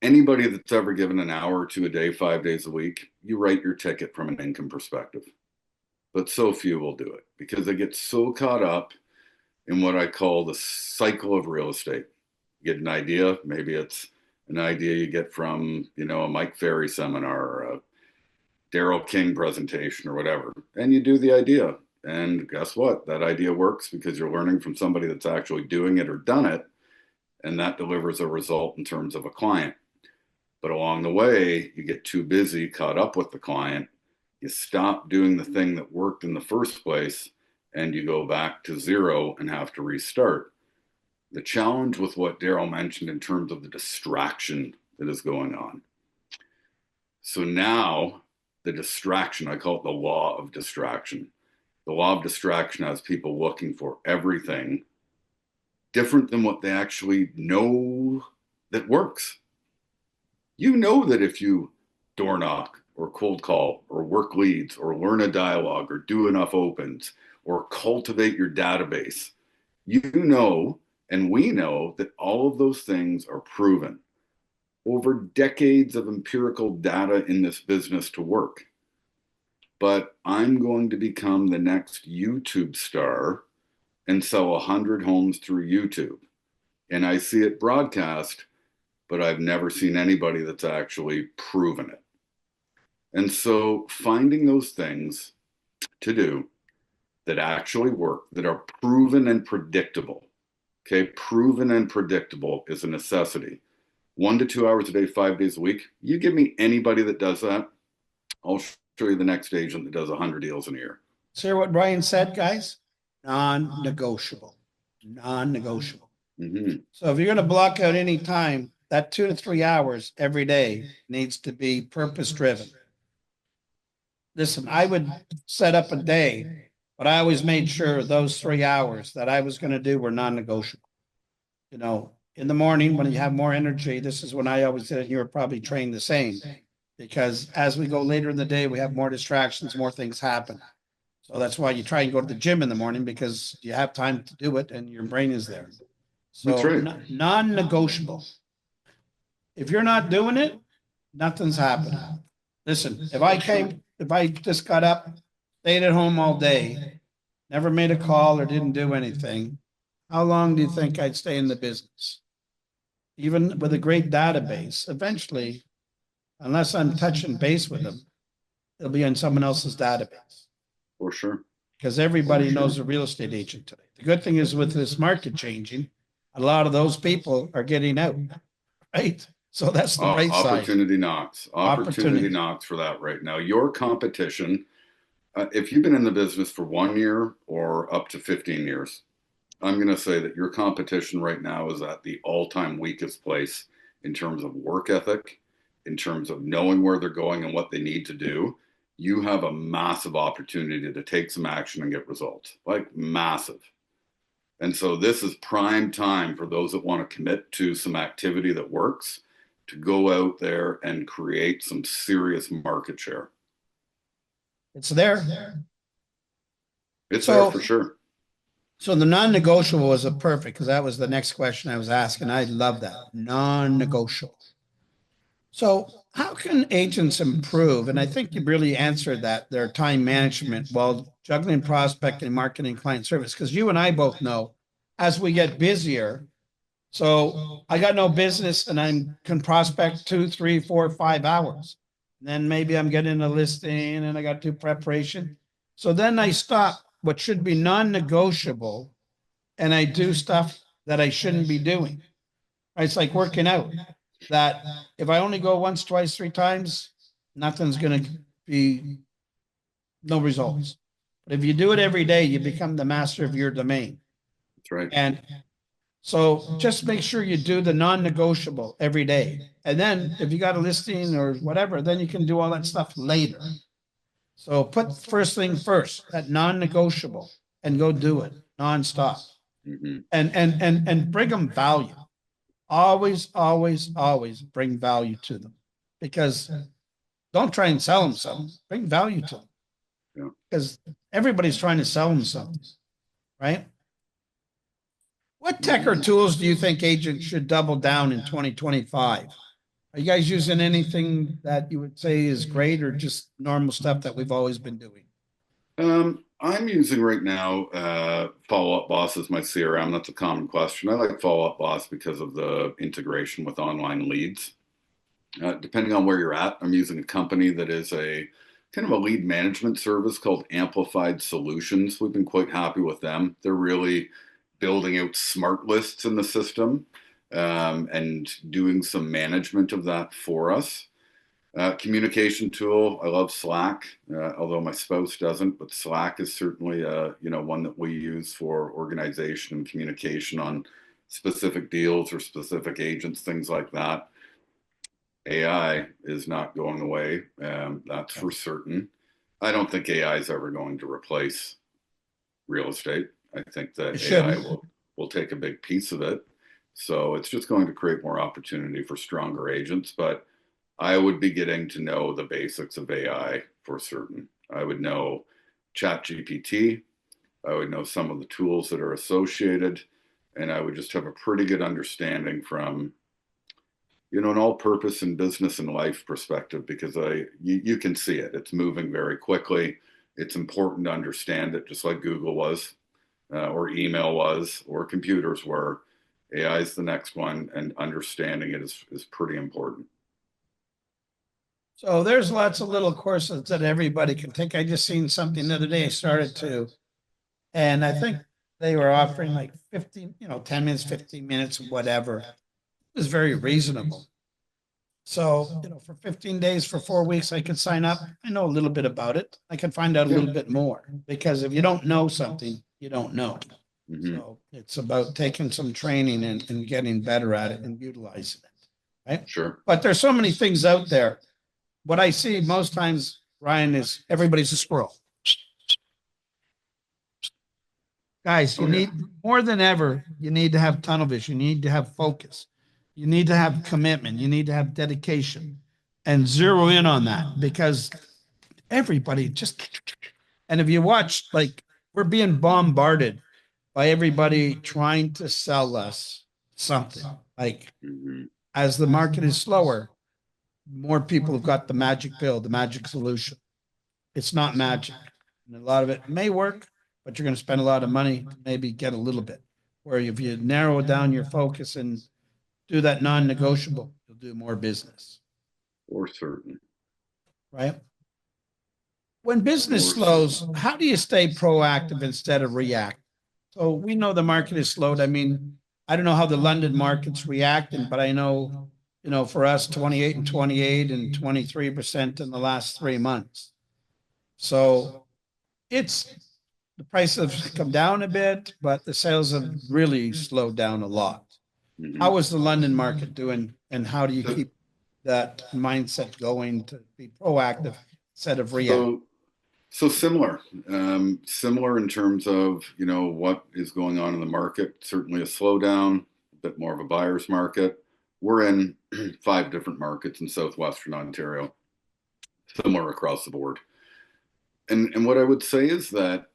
anybody that's ever given an hour or two a day, 5 days a week, you write your ticket from an income perspective. But so few will do it because they get so caught up in what I call the cycle of real estate. You get an idea, maybe it's an idea you get from, a Mike Ferry seminar or a Daryl King presentation or whatever, and you do the idea. And guess what? That idea works because you're learning from somebody that's actually doing it or done it, and that delivers a result in terms of a client. But along the way, you get too busy, caught up with the client, you stop doing the thing that worked in the first place, and you go back to zero and have to restart. The challenge with what Daryl mentioned in terms of the distraction that is going on. So now the distraction, I call it the law of distraction. The law of distraction has people looking for everything different than what they actually know that works. You know that if you door knock or cold call or work leads or learn a dialogue or do enough opens or cultivate your database, you know, and we know that all of those things are proven over decades of empirical data in this business to work. But I'm going to become the next YouTube star and sell 100 homes through YouTube. And I see it broadcast, but I've never seen anybody that's actually proven it. And so finding those things to do that actually work, that are proven and predictable. Okay, proven and predictable is a necessity. 1 to 2 hours a day, 5 days a week. You give me anybody that does that, I'll show you the next agent that does 100 deals in a year. Hear what Ryan said, guys? Non-negotiable. Non-negotiable. Mm-hmm. So if you're going to block out any time, that 2 to 3 hours every day needs to be purpose-driven. Listen, I would set up a day, but I always made sure those 3 hours that I was going to do were non-negotiable. In the morning when you have more energy, this is when I always did it. You were probably trained the same, because as we go later in the day, we have more distractions, more things happen. So that's why you try and go to the gym in the morning, because you have time to do it and your brain is there. So that's right. Non-negotiable. If you're not doing it, nothing's happening. Listen, if I just got up, stayed at home all day, never made a call or didn't do anything, how long do you think I'd stay in the business? Even with a great database, eventually, unless I'm touching base with them, it'll be on someone else's database. For sure. Because everybody knows a real estate agent today. The good thing is, with this market changing, a lot of those people are getting out, right? So that's the right side. Opportunity knocks. Opportunity knocks for that right now. Your competition, if you've been in the business for 1 year or up to 15 years, I'm going to say that your competition right now is at the all-time weakest place in terms of work ethic, in terms of knowing where they're going and what they need to do, you have a massive opportunity to take some action and get results, like massive. And so this is prime time for those that want to commit to some activity that works to go out there and create some serious market share. It's there. It's there for sure. So the non-negotiable was a perfect, because that was the next question I was asking. I love that. Non-negotiable. So how can agents improve? And I think you really answered that, their time management while juggling prospecting, marketing, client service. Because you and I both know as we get busier, so I got no business and I can prospect 2, 3, 4, 5 hours. And then maybe I'm getting a listing and I got to do preparation. So then I stop what should be non-negotiable and I do stuff that I shouldn't be doing. It's like working out, that if I only go once, twice, 3 times, nothing's going to be, no results. But if you do it every day, you become the master of your domain. That's right. And so just make sure you do the non-negotiable every day. And then if you got a listing or whatever, then you can do all that stuff later. So put first thing first, that non-negotiable, and go do it nonstop. Mm-hmm. And bring them value. Always, always, always bring value to them, because don't try and sell them something. Bring value to them. Yeah. Because everybody's trying to sell them something, right? What tech or tools do you think agents should double down in 2025? Are you guys using anything that you would say is great, or just normal stuff that we've always been doing? I'm using right now Follow Up Boss as my CRM. That's a common question. I like Follow Up Boss because of the integration with online leads. Depending on where you're at, I'm using a company that is a kind of a lead management service called Amplified Solutions. We've been quite happy with them. They're really building out smart lists in the system and doing some management of that for us. Communication tool, I love Slack, although my spouse doesn't, but Slack is certainly one that we use for organization and communication on specific deals or specific agents, things like that. AI is not going away, that's for certain. I don't think AI is ever going to replace real estate. I think that AI will take a big piece of it. So it's just going to create more opportunity for stronger agents, but I would be getting to know the basics of AI for certain. I would know ChatGPT. I would know some of the tools that are associated, and I would just have a pretty good understanding from, an all-purpose and business and life perspective, because you can see it. It's moving very quickly. It's important to understand it, just like Google was, or email was, or computers were. AI is the next one, and understanding it is pretty important. So there's lots of little courses that everybody can take. I just seen something the other day I started to, and I think they were offering like 15, 10 minutes, 15 minutes, whatever. It was very reasonable. So, for 15 days, for 4 weeks, I could sign up. I know a little bit about it. I can find out a little bit more, because if you don't know something, you don't know. Mm-hmm. So it's about taking some training and getting better at it and utilizing it. Right. Sure. But there's so many things out there. What I see most times, Ryan, is everybody's a squirrel. Guys, you need more than ever, you need to have tunnel vision. You need to have focus. You need to have commitment. You need to have dedication and zero in on that, because everybody just, and if you watch, like, we're being bombarded by everybody trying to sell us something. Like, as the market is slower, more people have got the magic pill, the magic solution. It's not magic. And a lot of it may work, but you're going to spend a lot of money to maybe get a little bit. Where if you narrow down your focus and do that non-negotiable, you'll do more business. For certain. Right? When business slows, how do you stay proactive instead of react? So we know the market is slowed. I mean, I don't know how the London market's reacting, but I know, for us, 28 and 28 and 23% in the last 3 months. So the price has come down a bit, but the sales have really slowed down a lot. Mm-hmm. How is the London market doing, and how do you keep that mindset going to be proactive instead of RIA? So similar, similar in terms of, what is going on in the market. Certainly a slowdown, a bit more of a buyer's market. We're in 5 different markets in Southwestern Ontario, similar across the board. And what I would say is that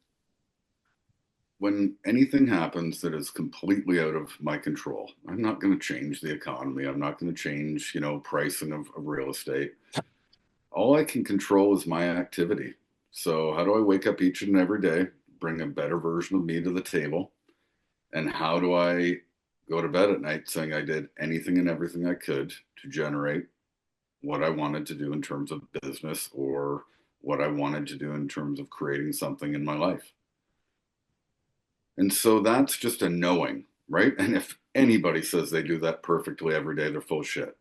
when anything happens that is completely out of my control, I'm not going to change the economy. I'm not going to change, pricing of real estate. All I can control is my activity. So how do I wake up each and every day, bring a better version of me to the table? And how do I go to bed at night saying I did anything and everything I could to generate what I wanted to do in terms of business, or what I wanted to do in terms of creating something in my life? And so that's just a knowing, right? And if anybody says they do that perfectly every day, they're full of shit.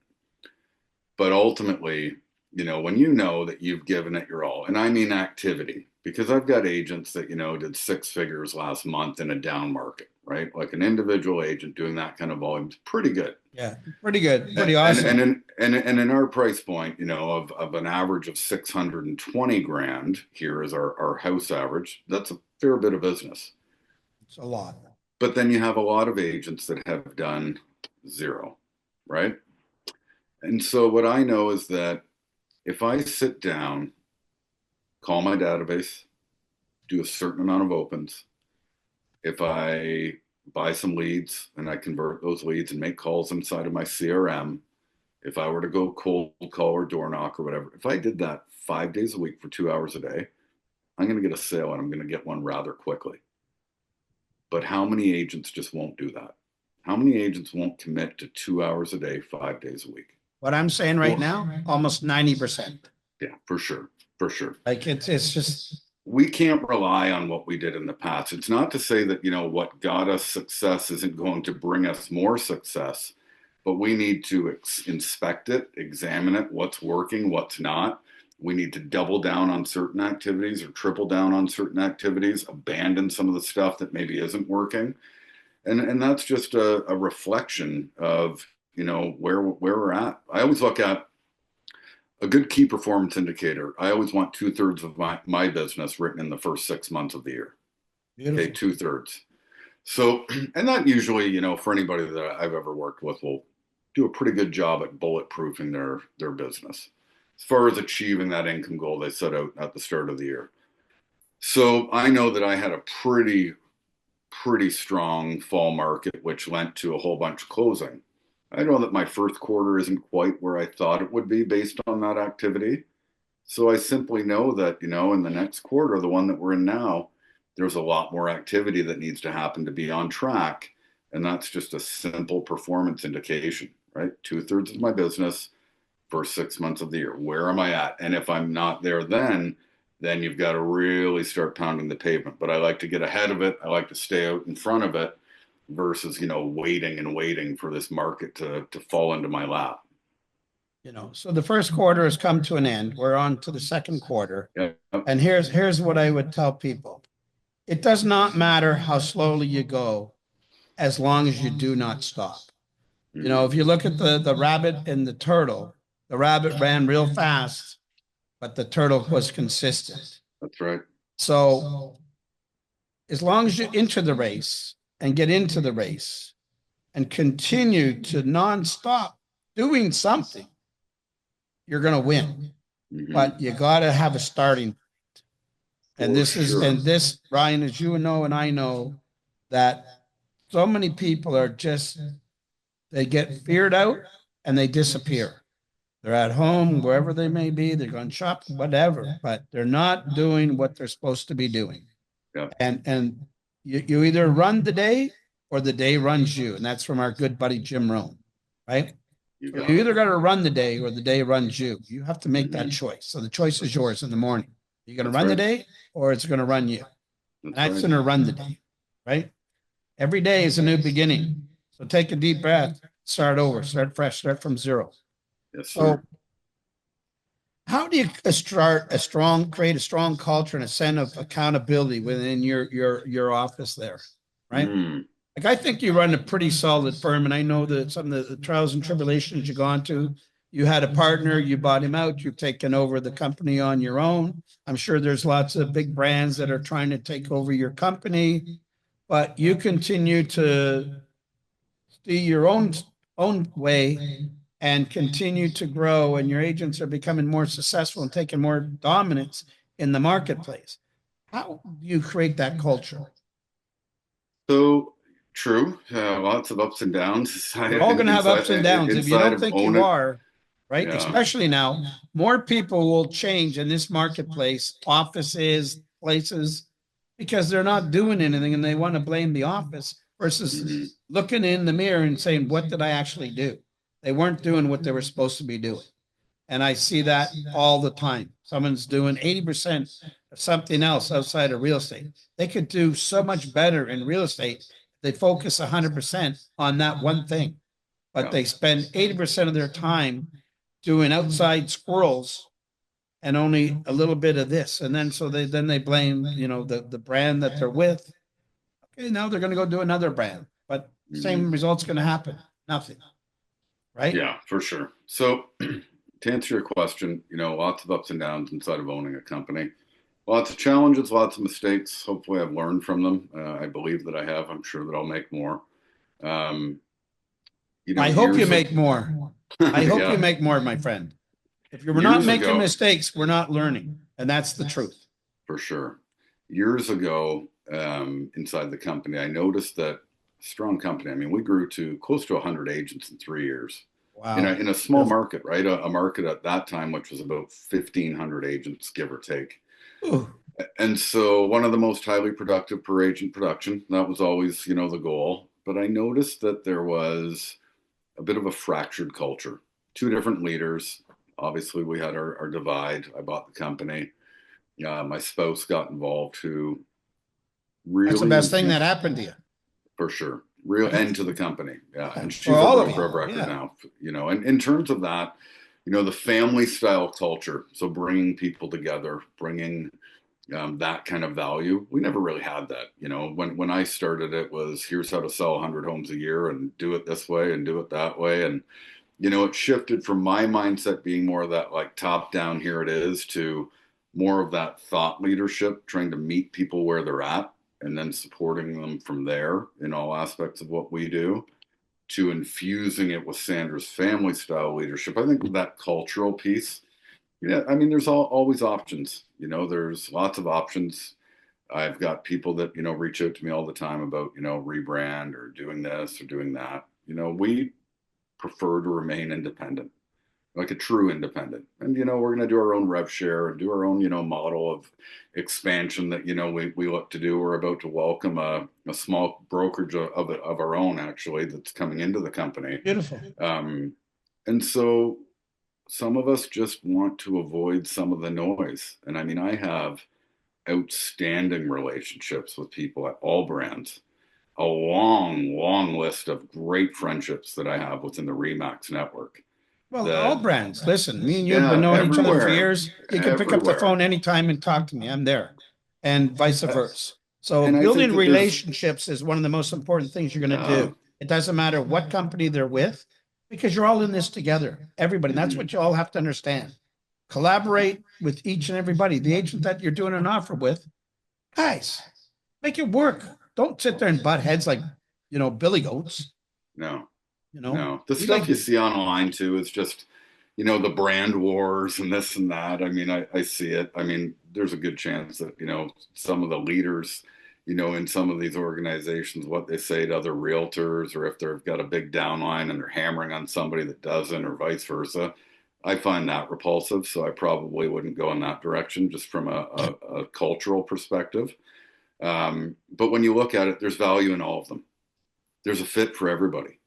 But ultimately, when you know that you've given it your all, and I mean activity, because I've got agents that, did 6 figures last month in a down market, right? Like an individual agent doing that kind of volume is pretty good. Yeah, pretty good. Pretty awesome. And in our price point, of an average of 620 grand here is our house average. That's a fair bit of business. It's a lot. But then you have a lot of agents that have done 0, right? And so what I know is that if I sit down, call my database, do a certain amount of opens, if I buy some leads and I convert those leads and make calls inside of my CRM, if I were to go cold call or door knock or whatever, if I did that 5 days a week for 2 hours a day, I'm going to get a sale, and I'm going to get one rather quickly. But how many agents just won't do that? How many agents won't commit to 2 hours a day, 5 days a week? What I'm saying right now, almost 90%. Yeah, for sure. For sure. Like it's just, we can't rely on what we did in the past. It's not to say that, what got us success isn't going to bring us more success, but we need to inspect it, examine it, what's working, what's not. We need to double down on certain activities or triple down on certain activities, abandon some of the stuff that maybe isn't working. And that's just a reflection of, where we're at. I always look at a good key performance indicator. I always want 2/3 of my business written in the first 6 months of the year. Beautiful. Okay, 2/3. So, and that usually, for anybody that I've ever worked with, will do a pretty good job at bulletproofing their business as far as achieving that income goal they set out at the start of the year. So I know that I had a pretty strong fall market, which lent to a whole bunch of closing. I know that my first quarter isn't quite where I thought it would be based on that activity. So I simply know that, in the next quarter, the one that we're in now, there's a lot more activity that needs to happen to be on track. And that's just a simple performance indication, right? 2/3 of my business, first 6 months of the year. Where am I at? And if I'm not there, then you've got to really start pounding the pavement. But I like to get ahead of it. I like to stay out in front of it versus, waiting for this market to fall into my lap. So the first quarter has come to an end. We're on to the second quarter. Yeah. And here's what I would tell people. It does not matter how slowly you go, as long as you do not stop. If you look at the rabbit and the turtle, the rabbit ran real fast, but the turtle was consistent. That's right. So as long as you enter the race and get into the race and continue to nonstop doing something, you're going to win. Mm-hmm. But you got to have a starting point. And this, Ryan, as you know, and I know, that so many people are just, they get feared out and they disappear. They're at home, wherever they may be, they're going shopping, whatever, but they're not doing what they're supposed to be doing. Yeah. And you either run the day or the day runs you. And that's from our good buddy, Jim Rohn, right? You either got to run the day or the day runs you. You have to make that choice. So the choice is yours in the morning. You're going to run the day or it's going to run you. That's going to run the day, right? Every day is a new beginning. So take a deep breath, start over, start fresh, start from zero. Yes, sir. So how do you create a strong culture and a sense of accountability within your office there, right? Like I think you run a pretty solid firm, and I know that some of the trials and tribulations you've gone to You had a partner, you bought him out, you've taken over the company on your own. I'm sure there's lots of big brands that are trying to take over your company, but you continue to see your own way and continue to grow, and your agents are becoming more successful and taking more dominance in the marketplace. How do you create that culture? So true. Lots of ups and downs We're all going to have ups and downs. If you inside don't of think Own you It. are, right? Yeah. Especially now, more people will change in this marketplace, offices, places, because they're not doing anything and they want to blame the office versus looking in the mirror and saying, what did I actually do? They weren't doing what they were supposed to be doing. And I see that all the time. Someone's doing 80% of something else outside of real estate. They could do so much better in real estate. They focus 100% on that one thing, but they spend 80% of their time doing outside squirrels and only a little bit of this. And then so they blame, the brand that they're with. Okay, now they're going to go do another brand, but same result's going to happen. Nothing. Right? Yeah, for sure. So to answer your question, lots of ups and downs inside of owning a company. Lots of challenges, lots of mistakes. Hopefully, I've learned from them. I believe that I have. I'm sure that I'll make more. Um, I hope you make more. I hope you make more, my friend. If we're not making mistakes, we're not learning. And that's the truth. For sure. Years ago, inside the company, I noticed that strong company, I mean, we grew to close to 100 agents in 3 years. Wow. In a small market, right? A market at that time, which was about 1,500 agents, give or take. Ooh. And so one of the most highly productive per agent production, that was always, the goal. But I noticed that there was a bit of a fractured culture. 2 different leaders. Obviously, we had our divide. I bought the company. My spouse got involved, who really... That's the best thing that happened to you. For sure. Real end to the company. Yeah. And she's a broker of record now, and in terms of that, the family style culture. So bringing people together, bringing that kind of value. We never really had that. When I started, it was here's how to sell 100 homes a year and do it this way and do it that way. And, it shifted from my mindset being more of that like top down, here it is, to more of that thought leadership, trying to meet people where they're at and then supporting them from there in all aspects of what we do, to infusing it with Sandra's family style leadership. I think that cultural piece, I mean, there's always options. There's lots of options. I've got people that, reach out to me all the time about, rebrand or doing this or doing that. We prefer to remain independent, like a true independent. And, we're going to do our own rev share and do our own, model of expansion that, we look to do. We're about to welcome a small brokerage of our own, actually, that's coming into the company. Beautiful. And so some of us just want to avoid some of the noise. And I mean, I have outstanding relationships with people at all brands, a long, long list of great friendships that I have within the RE/MAX network. Well, all brands. Listen, me and you have been knowing each other for years. You can pick up the phone anytime and talk to me. I'm there, and vice versa. So building relationships is one of the most important things you're going to do. It doesn't matter what company they're with, because you're all in this together. Everybody. That's what you all have to understand. Collaborate with each and everybody. The agent that you're doing an offer with, guys, make it work. Don't sit there and butt heads like, billy goats. No. No. The stuff you see online too is just, the brand wars and this and that. I mean, I see it. I mean, there's a good chance that, some of the leaders, in some of these organizations, what they say to other realtors, or if they've got a big downline and they're hammering on somebody that doesn't, or vice versa. I find that repulsive. So I probably wouldn't go in that direction, just from a cultural perspective. But when you look at it, there's value in all of them. There's a fit for everybody.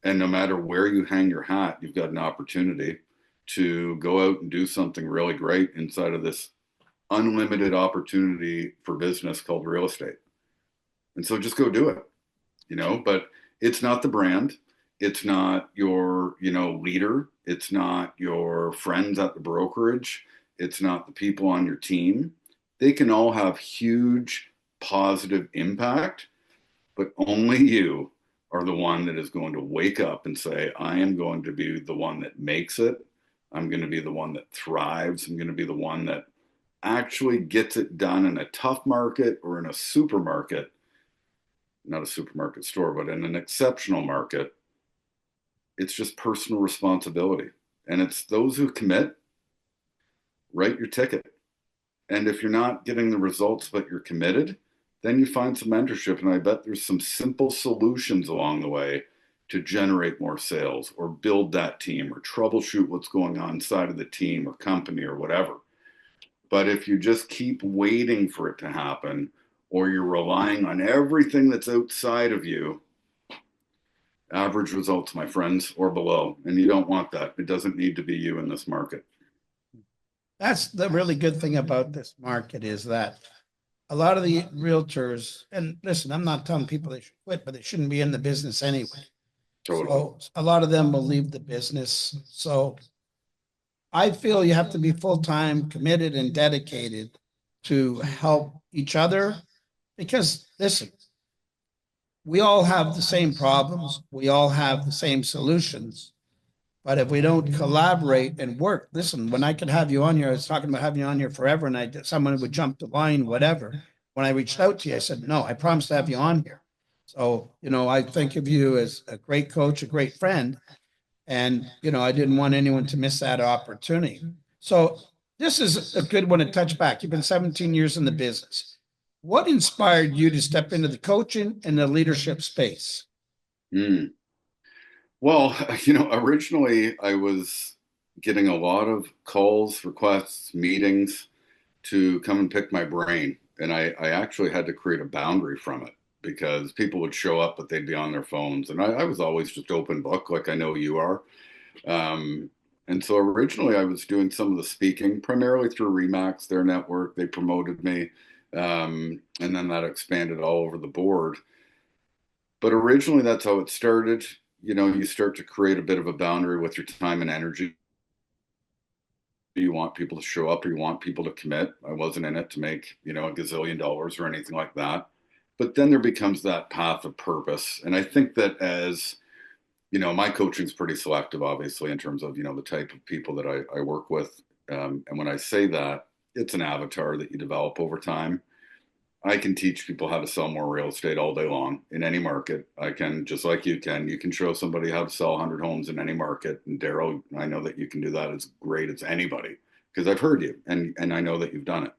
And no matter where you hang your hat, you've got an opportunity to go out and do something really great inside of this unlimited opportunity for business called real estate. And so just go do it, but it's not the brand. It's not your, leader. It's not your friends at the brokerage. It's not the people on your team. They can all have huge positive impact, but only you are the one that is going to wake up and say, I am going to be the one that makes it I'm going to be the one that thrives. I'm going to be the one that actually gets it done in a tough market or in a supermarket, not a supermarket store, but in an exceptional market. It's just personal responsibility. And it's those who commit, write your ticket. And if you're not getting the results, but you're committed, then you find some mentorship. And I bet there's some simple solutions along the way to generate more sales or build that team or troubleshoot what's going on inside of the team or company or whatever. But if you just keep waiting for it to happen, or you're relying on everything that's outside of you, average results, my friends, or below. And you don't want that. It doesn't need to be you in this market. That's the really good thing about this market is that a lot of the realtors, and listen, I'm not telling people they should quit, but they shouldn't be in the business anyway. Totally. So a lot of them will leave the business. So I feel you have to be full-time, committed, and dedicated to help each other because listen, we all have the same problems. We all have the same solutions. But if we don't collaborate and work, listen, when I could have you on here, I was talking about having you on here forever, and someone would jump the line, whatever. When I reached out to you, I said, no, I promised to have you on here. So, I think of you as a great coach, a great friend. And, I didn't want anyone to miss that opportunity. So this is a good one to touch back. You've been 17 years in the business. What inspired you to step into the coaching and the leadership space? Well, originally I was getting a lot of calls, requests, meetings to come and pick my brain. And I actually had to create a boundary from it because people would show up, but they'd be on their phones. And I was always just open book, like I know you are. And so originally I was doing some of the speaking, primarily through Remax, their network. They promoted me. And then that expanded all over the board. But originally that's how it started. You start to create a bit of a boundary with your time and energy. You want people to show up or you want people to commit. I wasn't in it to make, a gazillion dollars or anything like that. But then there becomes that path of purpose. And I think that as, my coaching is pretty selective, obviously, in terms of, the type of people that I work with. And when I say that, it's an avatar that you develop over time. I can teach people how to sell more real estate all day long in any market. I can, just like you can show somebody how to sell 100 homes in any market. And Daryl, I know that you can do that as great as anybody because I've heard you and I know that you've done it.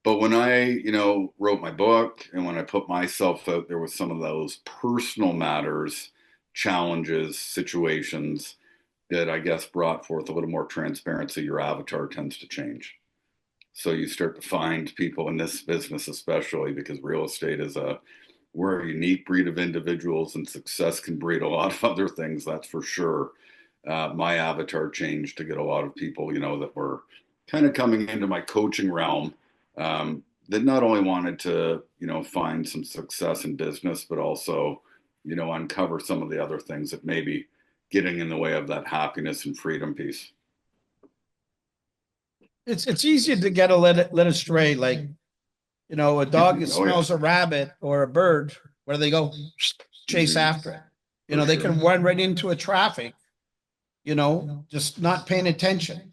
But when I, wrote my book and when I put myself out there with some of those personal matters, challenges, situations that I guess brought forth a little more transparency, your avatar tends to change. So you start to find people in this business, especially because real estate we're a unique breed of individuals and success can breed a lot of other things. That's for sure. My avatar changed to get a lot of people, that were kind of coming into my coaching realm that not only wanted to, find some success in business, but also, uncover some of the other things that may be getting in the way of that happiness and freedom piece. It's easy to get led astray. Like, a dog that smells a rabbit or a bird, where do they go? Chase after it. They can run right into a traffic, just not paying attention.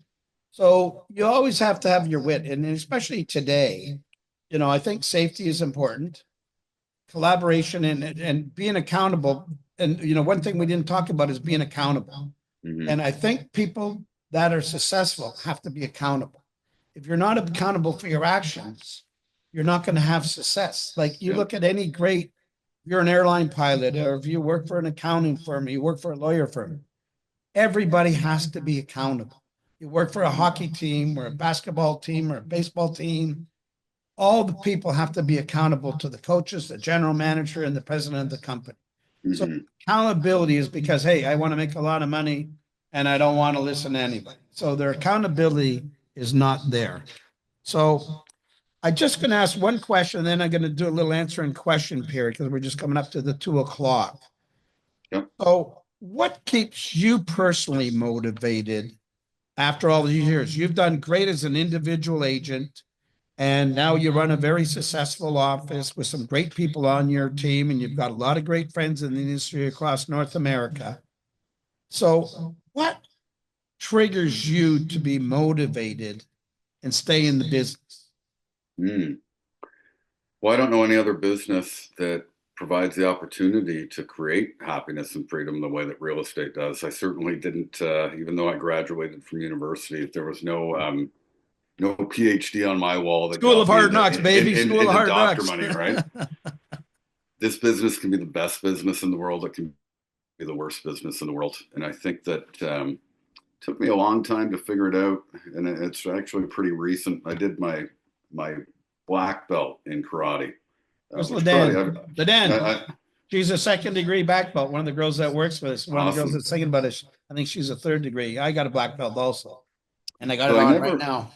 So you always have to have your wit. And especially today, I think safety is important, collaboration and being accountable. And, one thing we didn't talk about is being accountable. Mm-hmm. And I think people that are successful have to be accountable. If you're not accountable for your actions, you're not going to have success. Like you look at any great, if you're an airline pilot or if you work for an accounting firm, or you work for a lawyer firm, everybody has to be accountable. You work for a hockey team or a basketball team or a baseball team, all the people have to be accountable to the coaches, the general manager, and the president of the company. Mm-hmm. So accountability is because, hey, I want to make a lot of money and I don't want to listen to anybody. So their accountability is not there. So I'm just going to ask one question, and then I'm going to do a little answering question period because we're just coming up to the 2:00. Yep. So what keeps you personally motivated after all these years? You've done great as an individual agent, and now you run a very successful office with some great people on your team, and you've got a lot of great friends in the industry across North America. So what triggers you to be motivated and stay in the business? Well, I don't know any other business that provides the opportunity to create happiness and freedom the way that real estate does. I certainly didn't, even though I graduated from university, there was no PhD on my wall that School got of me Hard Knocks, baby. School of Hard doctor Knocks. money, right? This business can be the best business in the world. It can be the worst business in the world. And I think that took me a long time to figure it out. And it's actually pretty recent. I did my black belt in karate. Where's LaDan? She's a second degree black belt. One of the girls that works with us, one of the girls that's singing about it, I think she's a third degree. I got a black belt also. And I got it on right now.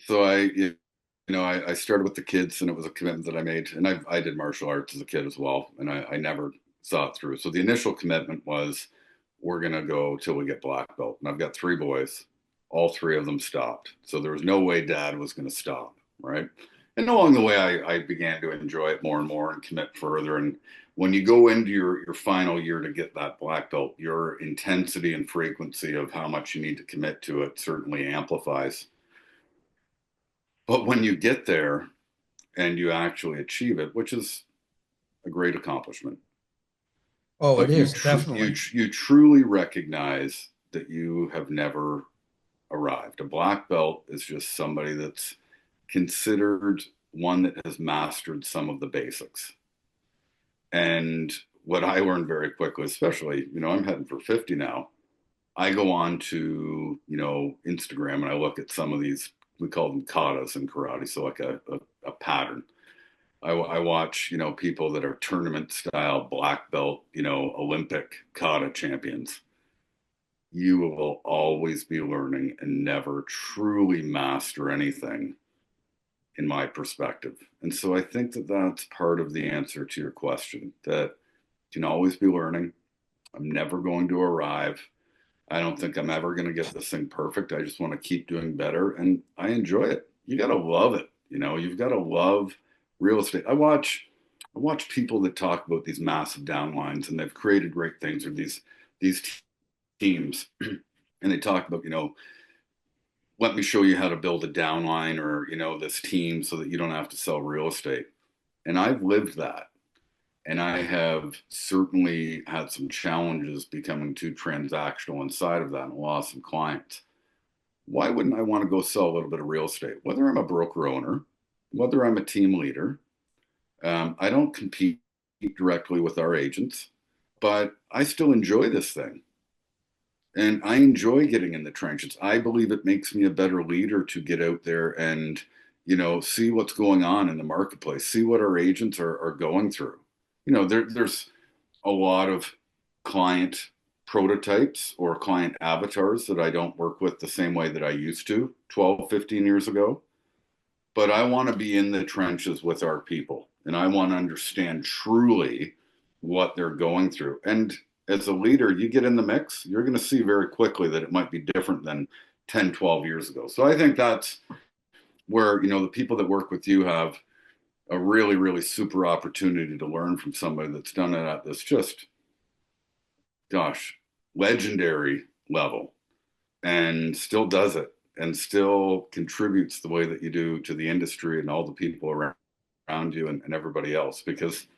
So I started with the kids, and it was a commitment that I made. And I did martial arts as a kid as well. And I never saw it through. So the initial commitment was, we're going to go till we get black belt. And I've got 3 boys. All 3 of them stopped. So there was no way dad was going to stop, right? And along the way, I began to enjoy it more and more and commit further. And when you go into your final year to get that black belt, your intensity and frequency of how much you need to commit to it certainly amplifies. But when you get there and you actually achieve it, which is a great accomplishment. Oh, it is, definitely. You truly recognize that you have never arrived. A black belt is just somebody that's considered one that has mastered some of the basics. And what I learned very quickly, especially, I'm heading for 50 now. I go on to, Instagram, and I look at some of these, we call them katas in karate. So like a pattern. I watch, people that are tournament style black belt, Olympic kata champions. You will always be learning and never truly master anything, in my perspective. And so I think that that's part of the answer to your question, that you can always be learning. I'm never going to arrive. I don't think I'm ever going to get this thing perfect. I just want to keep doing better. And I enjoy it. You got to love it. You've got to love real estate. I watch people that talk about these massive downlines, and they've created great things, or these teams, and they talk about, let me show you how to build a downline, or, this team, so that you don't have to sell real estate. And I've lived that. And I have certainly had some challenges becoming too transactional inside of that, and lost some clients. Why wouldn't I want to go sell a little bit of real estate? Whether I'm a broker owner, whether I'm a team leader, I don't compete directly with our agents, but I still enjoy this thing. And I enjoy getting in the trenches. I believe it makes me a better leader to get out there and, see what's going on in the marketplace, see what our agents are going through. There's a lot of client prototypes or client avatars that I don't work with the same way that I used to 12, 15 years ago. But I want to be in the trenches with our people, and I want to understand truly what they're going through. And as a leader, you get in the mix, you're going to see very quickly that it might be different than 10, 12 years ago. So I think that's where, the people that work with you have a really, really super opportunity to learn from somebody that's done it at this just, legendary level, and still does it, and still contributes the way that you do to the industry and all the people around you and everybody else. Because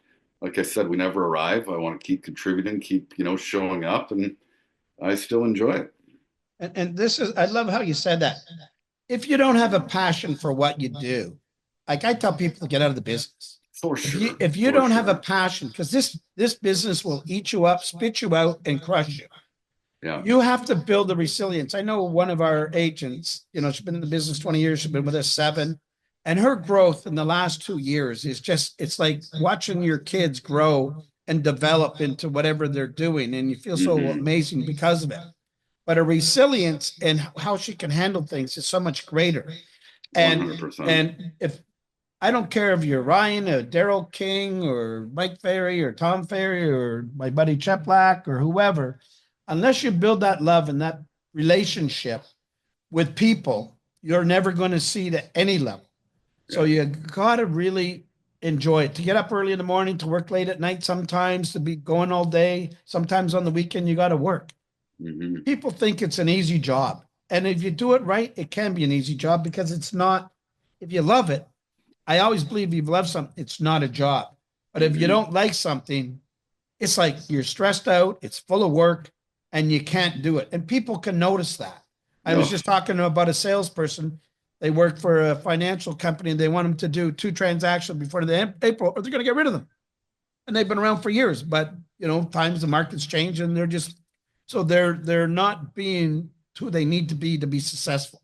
like I said, we never arrive. I want to keep contributing, keep, showing up, and I still enjoy it. And I love how you said that. If you don't have a passion for what you do, like I tell people to get out of the business. For sure. If you don't have a passion, because this business will eat you up, spit you out, and crush you. Yeah. You have to build the resilience. I know one of our agents, she's been in the business 20 years. She's been with us 7. And her growth in the last 2 years is it's like watching your kids grow and develop into whatever they're doing. And you feel so amazing because of it. But her resilience and how she can handle things is so much greater. And 100%. And if I don't care if you're Ryan or Daryl King or Mike Ferry or Tom Ferry or my buddy Cheplack or whoever, unless you build that love and that relationship with people, you're never going to see to any level. So you got to really enjoy it, to get up early in the morning, to work late at night, sometimes to be going all day. Sometimes on the weekend, you got to work. Mm-hmm. People think it's an easy job. And if you do it right, it can be an easy job because it's not, if you love it, I always believe if you love something, it's not a job. But if you Mm-hmm. don't like something, it's like you're stressed out, it's full of work, and you can't do it. And people can notice that. I was No. just talking about a salesperson. They work for a financial company and they want them to do 2 transactions before the end of April, or they're going to get rid of them. And they've been around for years, but times the markets change and they're just so they're not being who they need to be successful.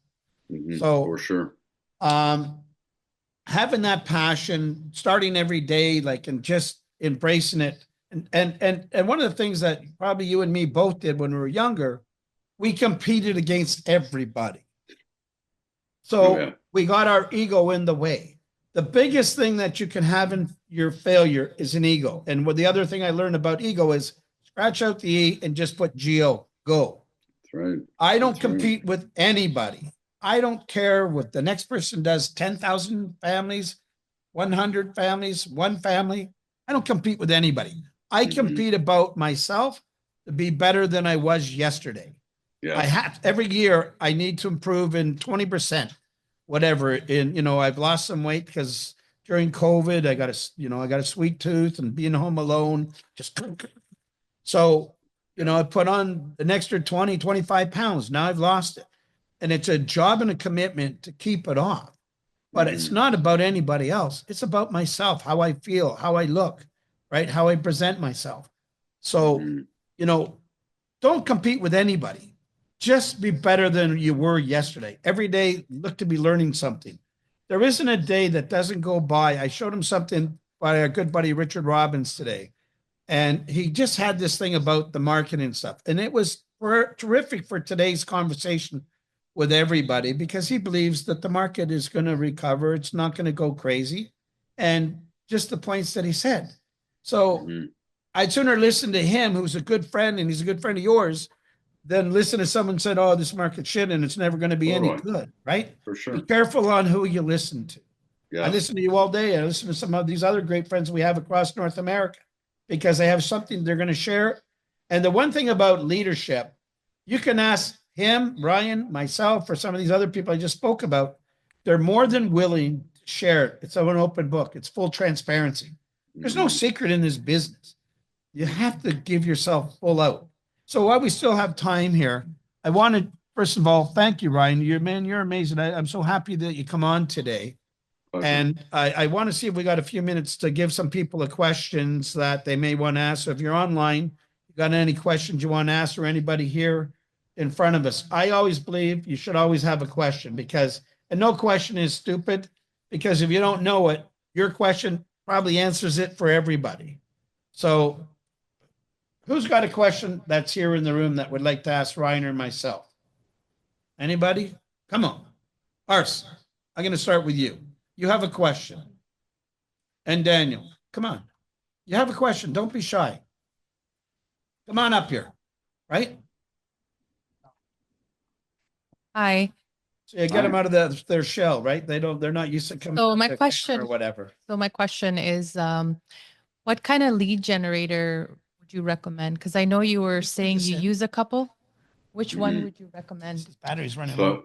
Mm-hmm. For So sure. um having that passion, starting every day, like, and just embracing it. And one of the things that probably you and me both did when we were younger, we competed against everybody. Oh yeah. So we got our ego in the way. The biggest thing that you can have in your failure is an ego. And what the other thing I learned about ego is scratch out the E and just put GO, go. That's right. I don't That's right. compete with anybody. I don't care what the next person does 10,000 families, 100 families, one family. I don't compete with anybody. I Mm-hmm. compete about myself to be better than I was yesterday. Yeah. I have every year I need to improve in 20%, whatever. I've lost some weight because during COVID, I got a sweet tooth and being home alone, just so, I put on an extra 20, 25 pounds. Now I've lost it. And it's a job and a commitment to keep it off. But it's Mm-hmm. not about anybody else. It's about myself, how I feel, how I look, right? How I present myself. So, Mm-hmm. you know, don't compete with anybody. Just be better than you were yesterday. Every day, look to be learning something. There isn't a day that doesn't go by. I showed him something by our good buddy Richard Robbins today, and he just had this thing about the marketing stuff. And it was terrific for today's conversation with everybody because he believes that the market is going to recover. It's not going to go crazy. And just the points that he said. So Mm-hmm. I'd sooner listen to him, who's a good friend and he's a good friend of yours, than listen to someone said, "Oh, this market shit and it's never going to be any Totally. good." Right? For Be sure. careful on who you listen to. I Yeah. listen to you all day. I listen to some of these other great friends we have across North America because they have something they're going to share. And the one thing about leadership, you can ask him, Ryan, myself, or some of these other people I just spoke about. They're more than willing to share it. It's an open book. It's full transparency. There's no Mm-hmm. secret in this business. You have to give yourself full out. So while we still have time here, I want to first of all thank you, Ryan. You're amazing. I'm so happy that you come on today. Pleasure. And I want to see if we got a few minutes to give some people the questions that they may want to ask. So if you're online, you got any questions you want to ask or anybody here in front of us, I always believe you should always have a question and no question is stupid because if you don't know it, your question probably answers it for everybody. So who's got a question that's here in the room that would like to ask Ryan or myself? Anybody? Come on. Ars, I'm going to start with you. You have a question. And Daniel, come on. You have a question. Don't be shy. Come on up here, right? Hi. So you get them out of their shell, right? They're not used to coming So my to question, or whatever. so my question is, what kind of lead generator would you recommend? Because I know you were saying you use a couple. Which one would you recommend? Battery's running low.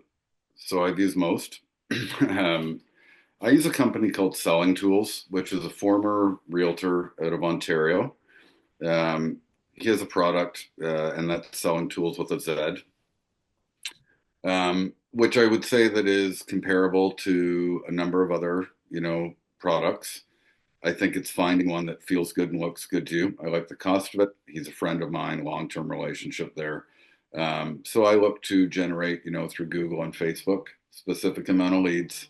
So I've used most. I use a company called Selling Tools, which is a former realtor out of Ontario. He has a product, and that's Selling Tools with a Z, which I would say that is comparable to a number of other, products. I think it's finding one that feels good and looks good to you. I like the cost of it. He's a friend of mine, long-term relationship there. So I look to generate, through Google and Facebook, specific amount of leads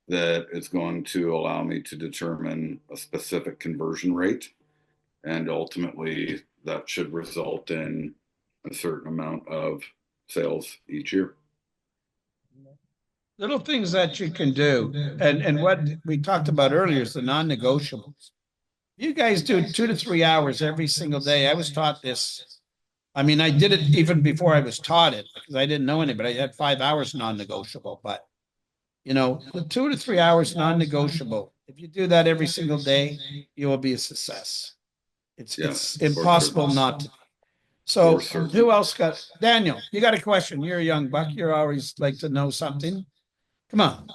that is going to allow me to determine a specific conversion rate. And ultimately, that should result in a certain amount of sales each year. Little things that you can do. And what we talked about earlier is the non-negotiables. You guys do 2 to 3 hours every single day. I was taught this. I mean, I did it even before I was taught it because I didn't know any, but I had 5 hours non-negotiable. But the 2 to 3 hours non-negotiable. If you do that every single day, you will be a success. It's Yeah, it's impossible not to. So certain. who else got, Daniel, you got a question. You're a young buck. You're always like to know something. Come on.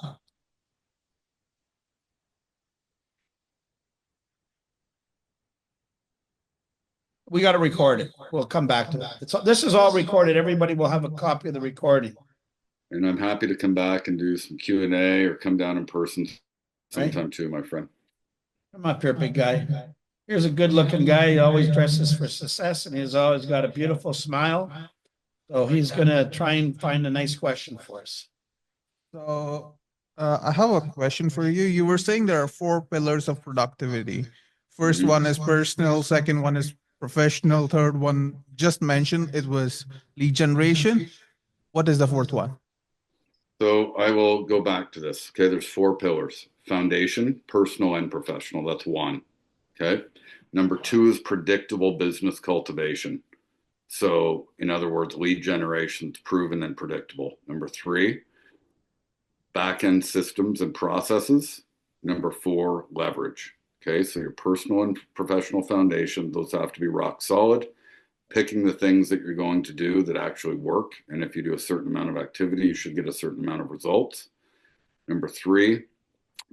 We got to record it. We'll come back to that. This is all recorded. Everybody will have a copy of the recording. And I'm happy to come back and do some Q&A or come down in person sometime too, my friend. Come up here, big guy. Here's a good looking guy. He always dresses for success and he's always got a beautiful smile. So he's going to try and find a nice question for us. So I have a question for you. You were saying there are 4 pillars of productivity. First one is personal, second one is professional, third one just mentioned it was lead generation. What is the fourth one? So I will go back to this. Okay, there's 4 pillars: foundation, personal, and professional. That's 1. Okay. Number 2 is predictable business cultivation. So in other words, lead generation is proven and predictable. Number 3, back-end systems and processes. Number 4, leverage. Okay, so your personal and professional foundation, those have to be rock solid. Picking the things that you're going to do that actually work. And if you do a certain amount of activity, you should get a certain amount of results. Number 3,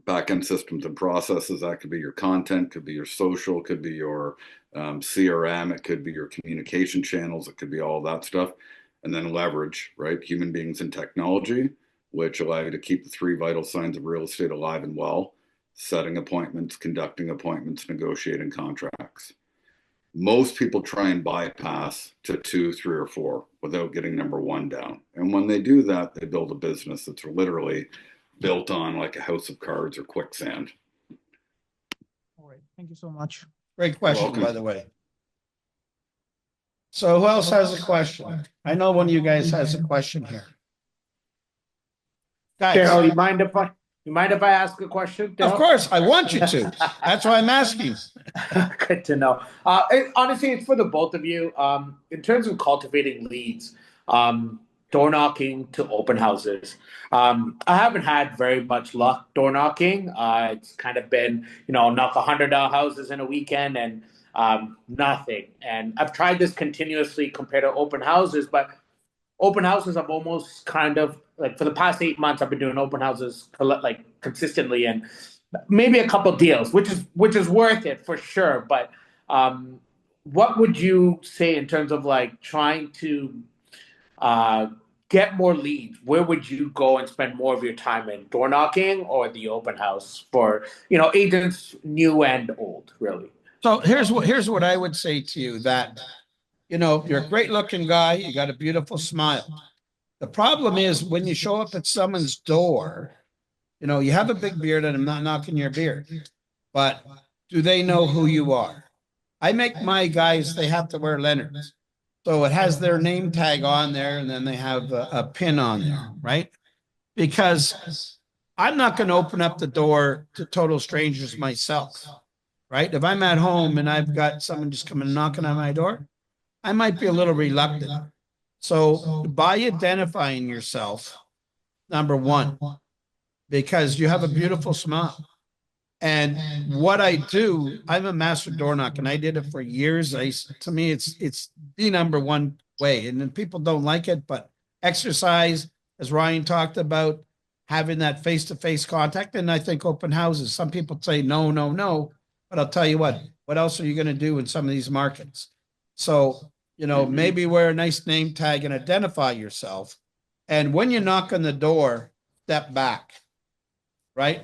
back-end systems and processes. That could be your content, could be your social, could be your CRM, it could be your communication channels, it could be all that stuff. And then leverage, right? Human beings and technology, which allow you to keep the 3 vital signs of real estate alive and well: setting appointments, conducting appointments, negotiating contracts. Most people try and bypass to 2, 3, or 4 without getting number 1 down. And when they do that, they build a business that's literally built on like a house of cards or quicksand. All right. Thank you so much. Great question, by the way. So who else has a question? I know one of you guys has a question here. Guys. Daryl, you mind if I ask a question? Daryl? Of course, I want you to. That's why I'm asking. Good to know. Honestly, it's for the both of you. In terms of cultivating leads, door knocking to open houses. I haven't had very much luck door knocking. It's kind of been, knock 100 houses in a weekend and nothing. And I've tried this continuously compared to open houses, but open houses, I've almost kind of like for the past 8 months, I've been doing open houses like consistently and maybe a couple deals, which is worth it for sure. But what would you say in terms of like trying to get more leads? Where would you go and spend more of your time in, door knocking or the open house for, agents new and old, really? So here's what I would say to you, that, you're a great looking guy. You got a beautiful smile. The problem is when you show up at someone's door, you have a big beard, and I'm not knocking your beard, but do they know who you are? I make my guys, they have to wear Leonards. So it has their name tag on there, and then they have a pin on there, right? Because I'm not going to open up the door to total strangers myself, right? If I'm at home and I've got someone just coming knocking on my door, I might be a little reluctant. So by identifying yourself, number 1, because you have a beautiful smile. And what I do, I'm a master door knock, and I did it for years. To me, it's the number 1 way. And then people don't like it, but exercise, as Ryan talked about, having that face-to-face contact. And I think open houses, some people say no, no, no, but I'll tell you what else are you going to do in some of these markets? So, maybe wear a nice name tag and identify yourself. And when you knock on the door, step back, right?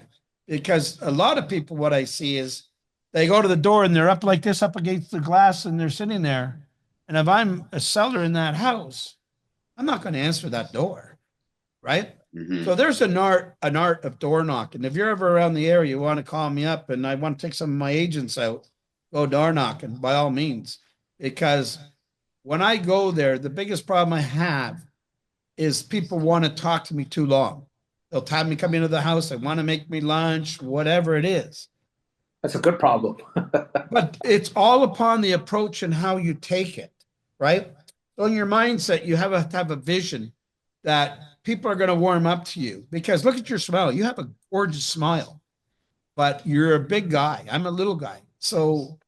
Because a lot of people, what I see is they go to the door and they're up like this, up against the glass, and they're sitting there. And if I'm a seller in that house, I'm not going to answer that door, right? Mm-hmm. So there's an art of door knocking. If you're ever around the area, you want to call me up and I want to take some of my agents out, go door knocking by all means. Because when I go there, the biggest problem I have is people want to talk to me too long. They'll have me come into the house. They want to make me lunch, whatever it is. That's a good problem. But it's all upon the approach and how you take it, right? So in your mindset, you have to have a vision that people are going to warm up to you. Because look at your smile. You have a gorgeous smile, but you're a big guy. I'm a little guy. So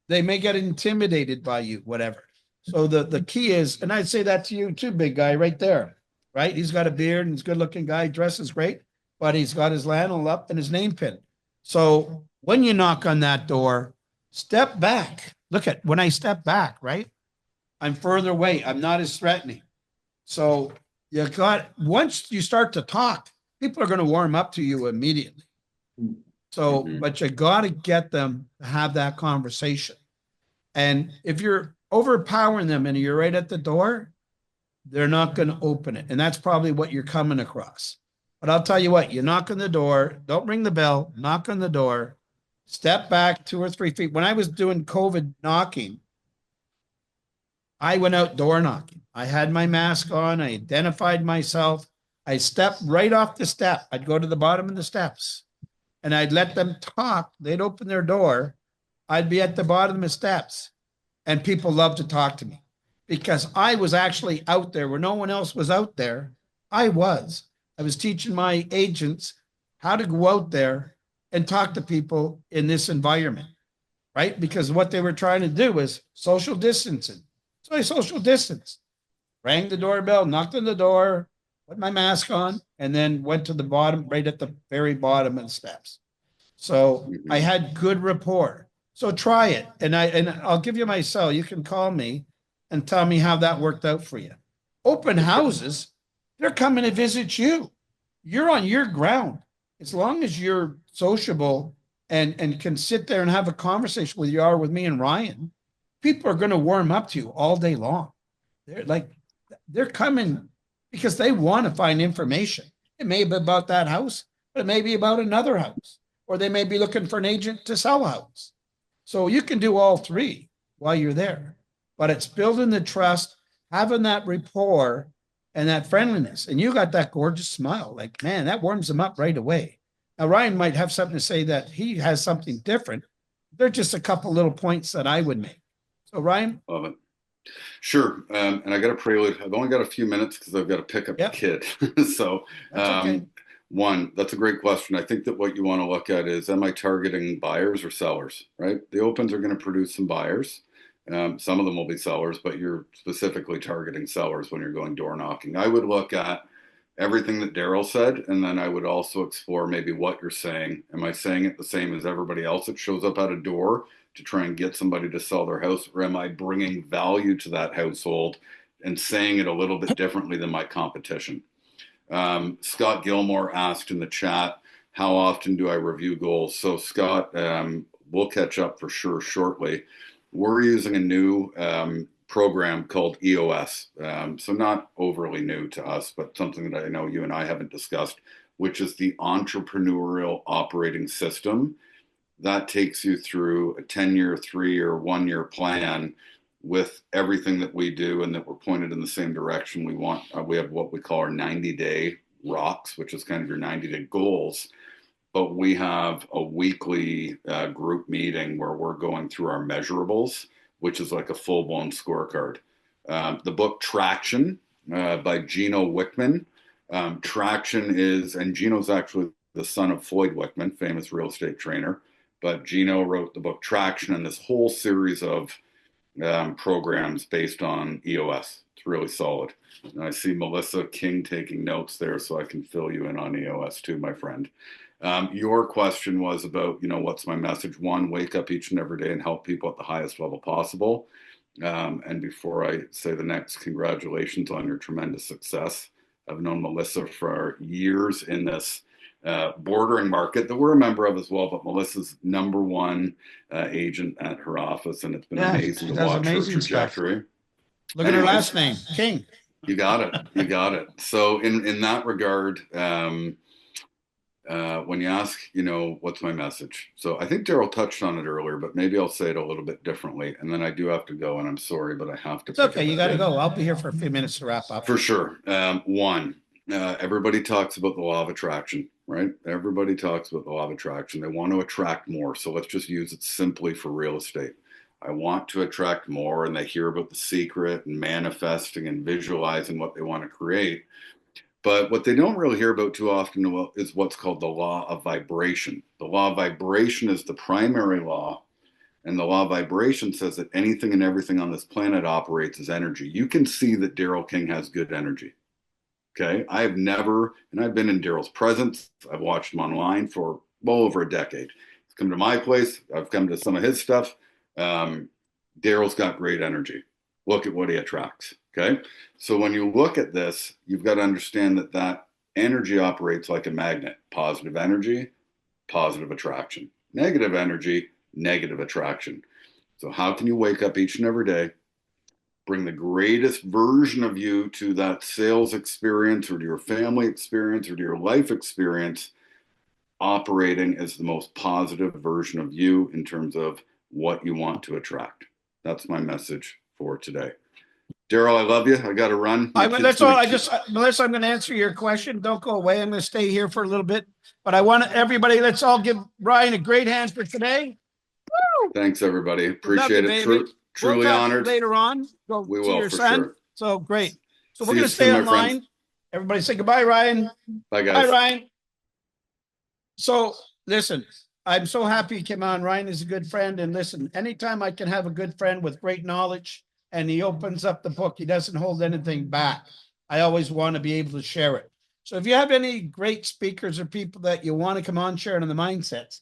they may get intimidated by you, whatever. So the key is, and I'd say that to you too, big guy right there, right? He's got a beard and he's a good looking guy, dresses great, but he's got his landlord up and his name pin. So when you knock on that door, step back. Look at when I step back, right? I'm further away. I'm not as threatening. So you got, once you start to talk, people are going to warm up to you immediately. So, but you got to get them to have that conversation. And if you're overpowering them and you're right at the door, they're not going to open it. And that's probably what you're coming across. But I'll tell you what, you knock on the door, don't ring the bell, knock on the door, step back 2 or 3 feet. When I was doing COVID knocking, I went out door knocking. I had my mask on. I identified myself. I stepped right off the step. I'd go to the bottom of the steps and I'd let them talk. They'd open their door. I'd be at the bottom of the steps and people love to talk to me because I was actually out there where no one else was out there. I was teaching my agents how to go out there and talk to people in this environment, right? Because what they were trying to do was social distancing. So I social distanced, rang the doorbell, knocked on the door, put my mask on, and then went to the bottom, right at the very bottom of the steps. So I had good rapport. So try it. And I'll give you my cell. You can call me and tell me how that worked out for you. Open houses, they're coming to visit you. You're on your ground. As long as you're sociable and can sit there and have a conversation with you are with me and Ryan, people are going to warm up to you all day long. They're coming because they want to find information. It may be about that house, but it may be about another house, or they may be looking for an agent to sell a house. So you can do all three while you're there, but it's building the trust, having that rapport and that friendliness. And you got that gorgeous smile. Like, man, that warms them up right away. Now, Ryan might have something to say that he has something different. They're just a couple little points that I would make. So, Ryan? Love it. Sure. And I got a prelude. I've only got a few minutes because I've got to pick up the kid. So, okay. One, that's a great question. I think that what you want to look at is, am I targeting buyers or sellers, right? The opens are going to produce some buyers. Some of them will be sellers, but you're specifically targeting sellers when you're going door knocking. I would look at everything that Daryl said, and then I would also explore maybe what you're saying. Am I saying it the same as everybody else that shows up at a door to try and get somebody to sell their house, or am I bringing value to that household and saying it a little bit differently than my competition? Scott Gilmore asked in the chat, how often do I review goals? So Scott, we'll catch up for sure shortly. We're using a new program called EOS. So not overly new to us, but something that I know you and I haven't discussed, which is the Entrepreneurial Operating System. That takes you through a 10-year, 3-year, 1-year plan with everything that we do and that we're pointed in the same direction. We have what we call our 90-day rocks, which is kind of your 90-day goals. But we have a weekly group meeting where we're going through our measurables, which is like a full-blown scorecard. The book Traction by Gino Wickman. Traction is, and Gino's actually the son of Floyd Wickman, famous real estate trainer. But Gino wrote the book Traction and this whole series of programs based on EOS. It's really solid. And I see Melissa King taking notes there, so I can fill you in on EOS too, my friend. Your question was about, what's my message? One, wake up each and every day and help people at the highest level possible. And before I say the next, congratulations on your tremendous success. I've known Melissa for years in this bordering market that we're a member of as well, but Melissa's #1 agent at her office, and it's been amazing to watch her trajectory. Look at her last name, King. You got it. So in that regard, when you ask, what's my message? So I think Daryl touched on it earlier, but maybe I'll say it a little bit differently. And then I do have to go, and I'm sorry, but I have to. It's okay. You got to go. I'll be here for a few minutes to wrap up. For sure. One, everybody talks about the law of attraction, right? Everybody talks about the law of attraction. They want to attract more. So let's just use it simply for real estate. I want to attract more, and they hear about the secret and manifesting and visualizing what they want to create. But what they don't really hear about too often is what's called the law of vibration. The law of vibration is the primary law And the law of vibration says that anything and everything on this planet operates as energy. You can see that Daryl King has good energy. Okay. I've never, and I've been in Daryl's presence. I've watched him online for well over a decade. He's come to my place. I've come to some of his stuff. Daryl's got great energy. Look at what he attracts. Okay. So when you look at this, you've got to understand that that energy operates like a magnet. Positive energy, positive attraction. Negative energy, negative attraction. So how can you wake up each and every day, bring the greatest version of you to that sales experience or to your family experience or to your life experience, operating as the most positive version of you in terms of what you want to attract? That's my message for today. Daryl, I love you. I got to run. That's all. Melissa, I'm going to answer your question. Don't go away. I'm going to stay here for a little bit, but I want everybody, let's all give Ryan a great hand for today. Woo! Thanks, everybody. Appreciate it. Truly honored. Later on, go we see will, your for son. sure. So great. So See we're going you to stay soon, my online. friends. Everybody say goodbye, Ryan. Bye, guys. Bye, Ryan. So listen, I'm so happy you came on. Ryan is a good friend. And listen, anytime I can have a good friend with great knowledge and he opens up the book, he doesn't hold anything back. I always want to be able to share it. So if you have any great speakers or people that you want to come on sharing on the mindsets,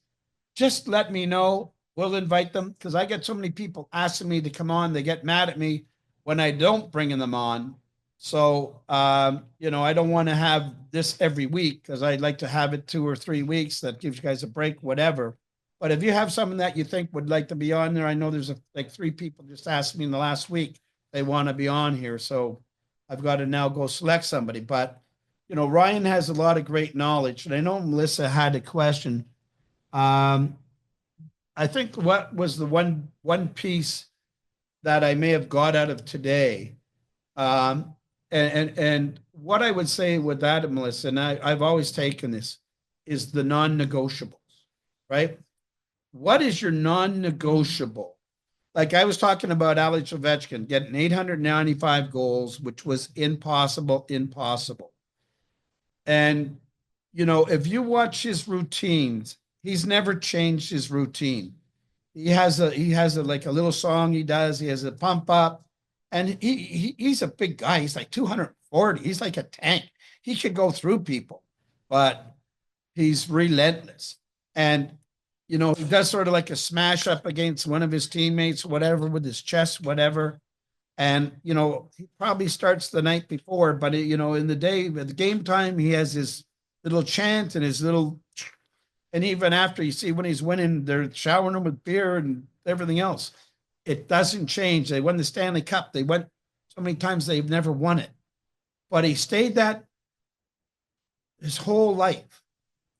just let me know. We'll invite them because I get so many people asking me to come on. They get mad at me when I don't bring them on. So, you know, I don't want to have this every week because I'd like to have it 2 or 3 weeks. That gives you guys a break, whatever. But if you have someone that you think would like to be on there, I know there's like 3 people just asked me in the last week they want to be on here. So I've got to now go select somebody. But, you know, Ryan has a lot of great knowledge. And I know Melissa had a question. I think what was the one piece that I may have got out of today, and what I would say with that, Melissa, and I've always taken this, is the non-negotiables, right? What is your non-negotiable? Like I was talking about Alex Ovechkin getting 895 goals, which was impossible. And, you know, if you watch his routines, he's never changed his routine. He has a like a little song he does. He has a pump up, and he's a big guy. He's like 240. He's like a tank. He could go through people, but he's relentless. And you know, he does sort of like a smash up against one of his teammates, whatever, with his chest, whatever. And you know, he probably starts the night before, but you know, in the day, at the game time, he has his little chant and his little. And even after, you see when he's winning, they're showering him with beer and everything else. It doesn't change. They won the Stanley Cup. They went so many times they've never won it. But he stayed that his whole life.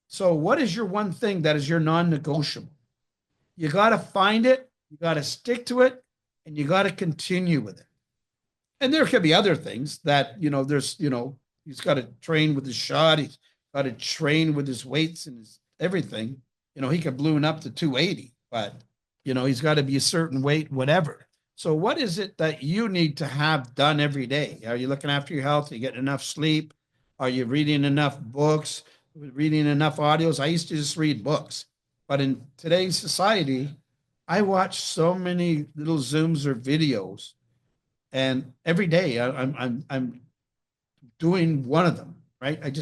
So what is your one thing that is your non-negotiable? You got to find it, you got to stick to it, and you got to continue with it. And there could be other things that, you know, there's, you know, he's got to train with his shot. He's got to train with his weights and his everything. You know, he could balloon up to 280, but you know, he's got to be a certain weight, whatever. So what is it that you need to have done every day? Are you looking after your health? Are you getting enough sleep? Are you reading enough books? Reading enough audios? I used to just read books, but in today's society, I watch so many little Zooms or videos, and every day I'm doing one of them, right?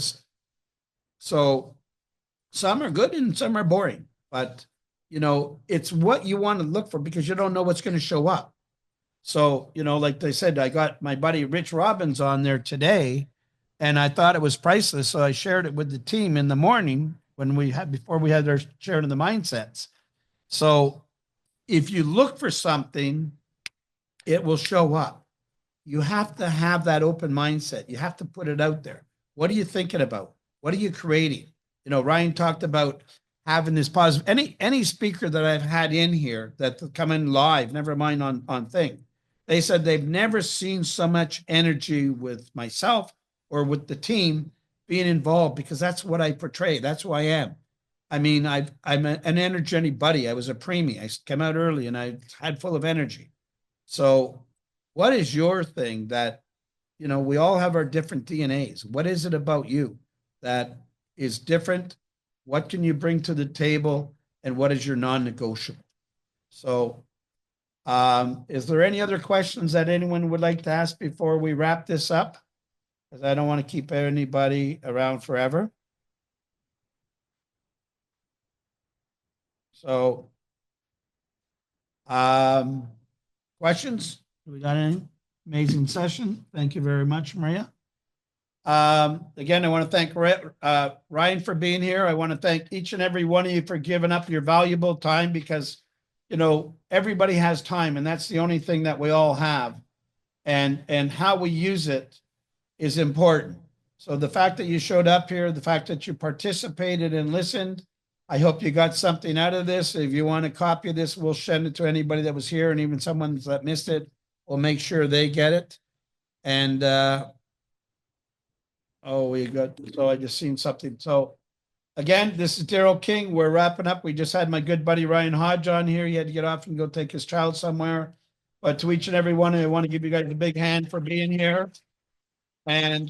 So some are good and some are boring, but you know, it's what you want to look for because you don't know what's going to show up. So, you know, like they said, I got my buddy Rich Robbins on there today and I thought it was priceless. So I shared it with the team in the morning before we had our sharing of the mindsets. So if you look for something, it will show up. You have to have that open mindset. You have to put it out there. What are you thinking about? What are you creating? You know, Ryan talked about having this positive. Any speaker that I've had in here that come in live, never mind on thing, they said they've never seen so much energy with myself or with the team being involved because that's what I portray. That's who I am. I mean, I'm an energetic buddy. I was a preemie. I came out early and I had full of energy. So what is your thing that, you know, we all have our different DNAs. What is it about you that is different? What can you bring to the table? And what is your non-negotiable? So, is there any other questions that anyone would like to ask before we wrap this up? Because I don't want to keep anybody around forever. So, questions? We got any? Amazing session. Thank you very much, Maria. Again, I want to thank Ryan for being here. I want to thank each and every one of you for giving up your valuable time because, you know, everybody has time and that's the only thing that we all have. And how we use it is important. So the fact that you showed up here, the fact that you participated and listened, I hope you got something out of this. If you want a copy of this, we'll send it to anybody that was here and even someone that missed it. We'll make sure they get it. And, oh, so I just seen something. So again, this is Daryl King. We're wrapping up. We just had my good buddy Ryan Hodge on here. He had to get off and go take his child somewhere. But to each and every one, I want to give you guys a big hand for being here. And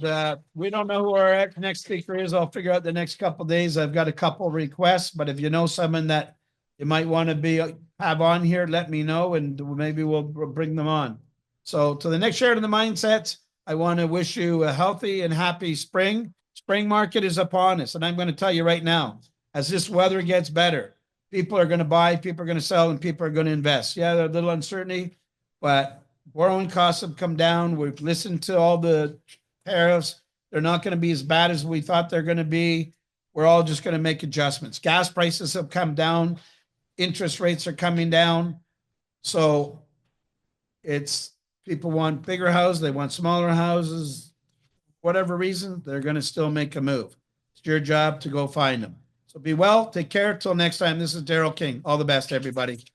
we don't know who our next speaker is. I'll figure out the next couple of days. I've got a couple requests, but if you know someone that you might want to have on here, let me know and maybe we'll bring them on. So to the next Share in the Mindsets, I want to wish you a healthy and happy spring. Spring market is upon us. And I'm going to tell you right now, as this weather gets better, people are going to buy, people are going to sell, and people are going to invest. Yeah, there's a little uncertainty, but borrowing costs have come down. We've listened to all the tariffs. They're not going to be as bad as we thought they're going to be. We're all just going to make adjustments. Gas prices have come down. Interest rates are coming down. So it's people want bigger houses. They want smaller houses. Whatever reason, they're going to still make a move. It's your job to go find them. So be well. Take care. Till next time. This is Daryl King. All the best, everybody.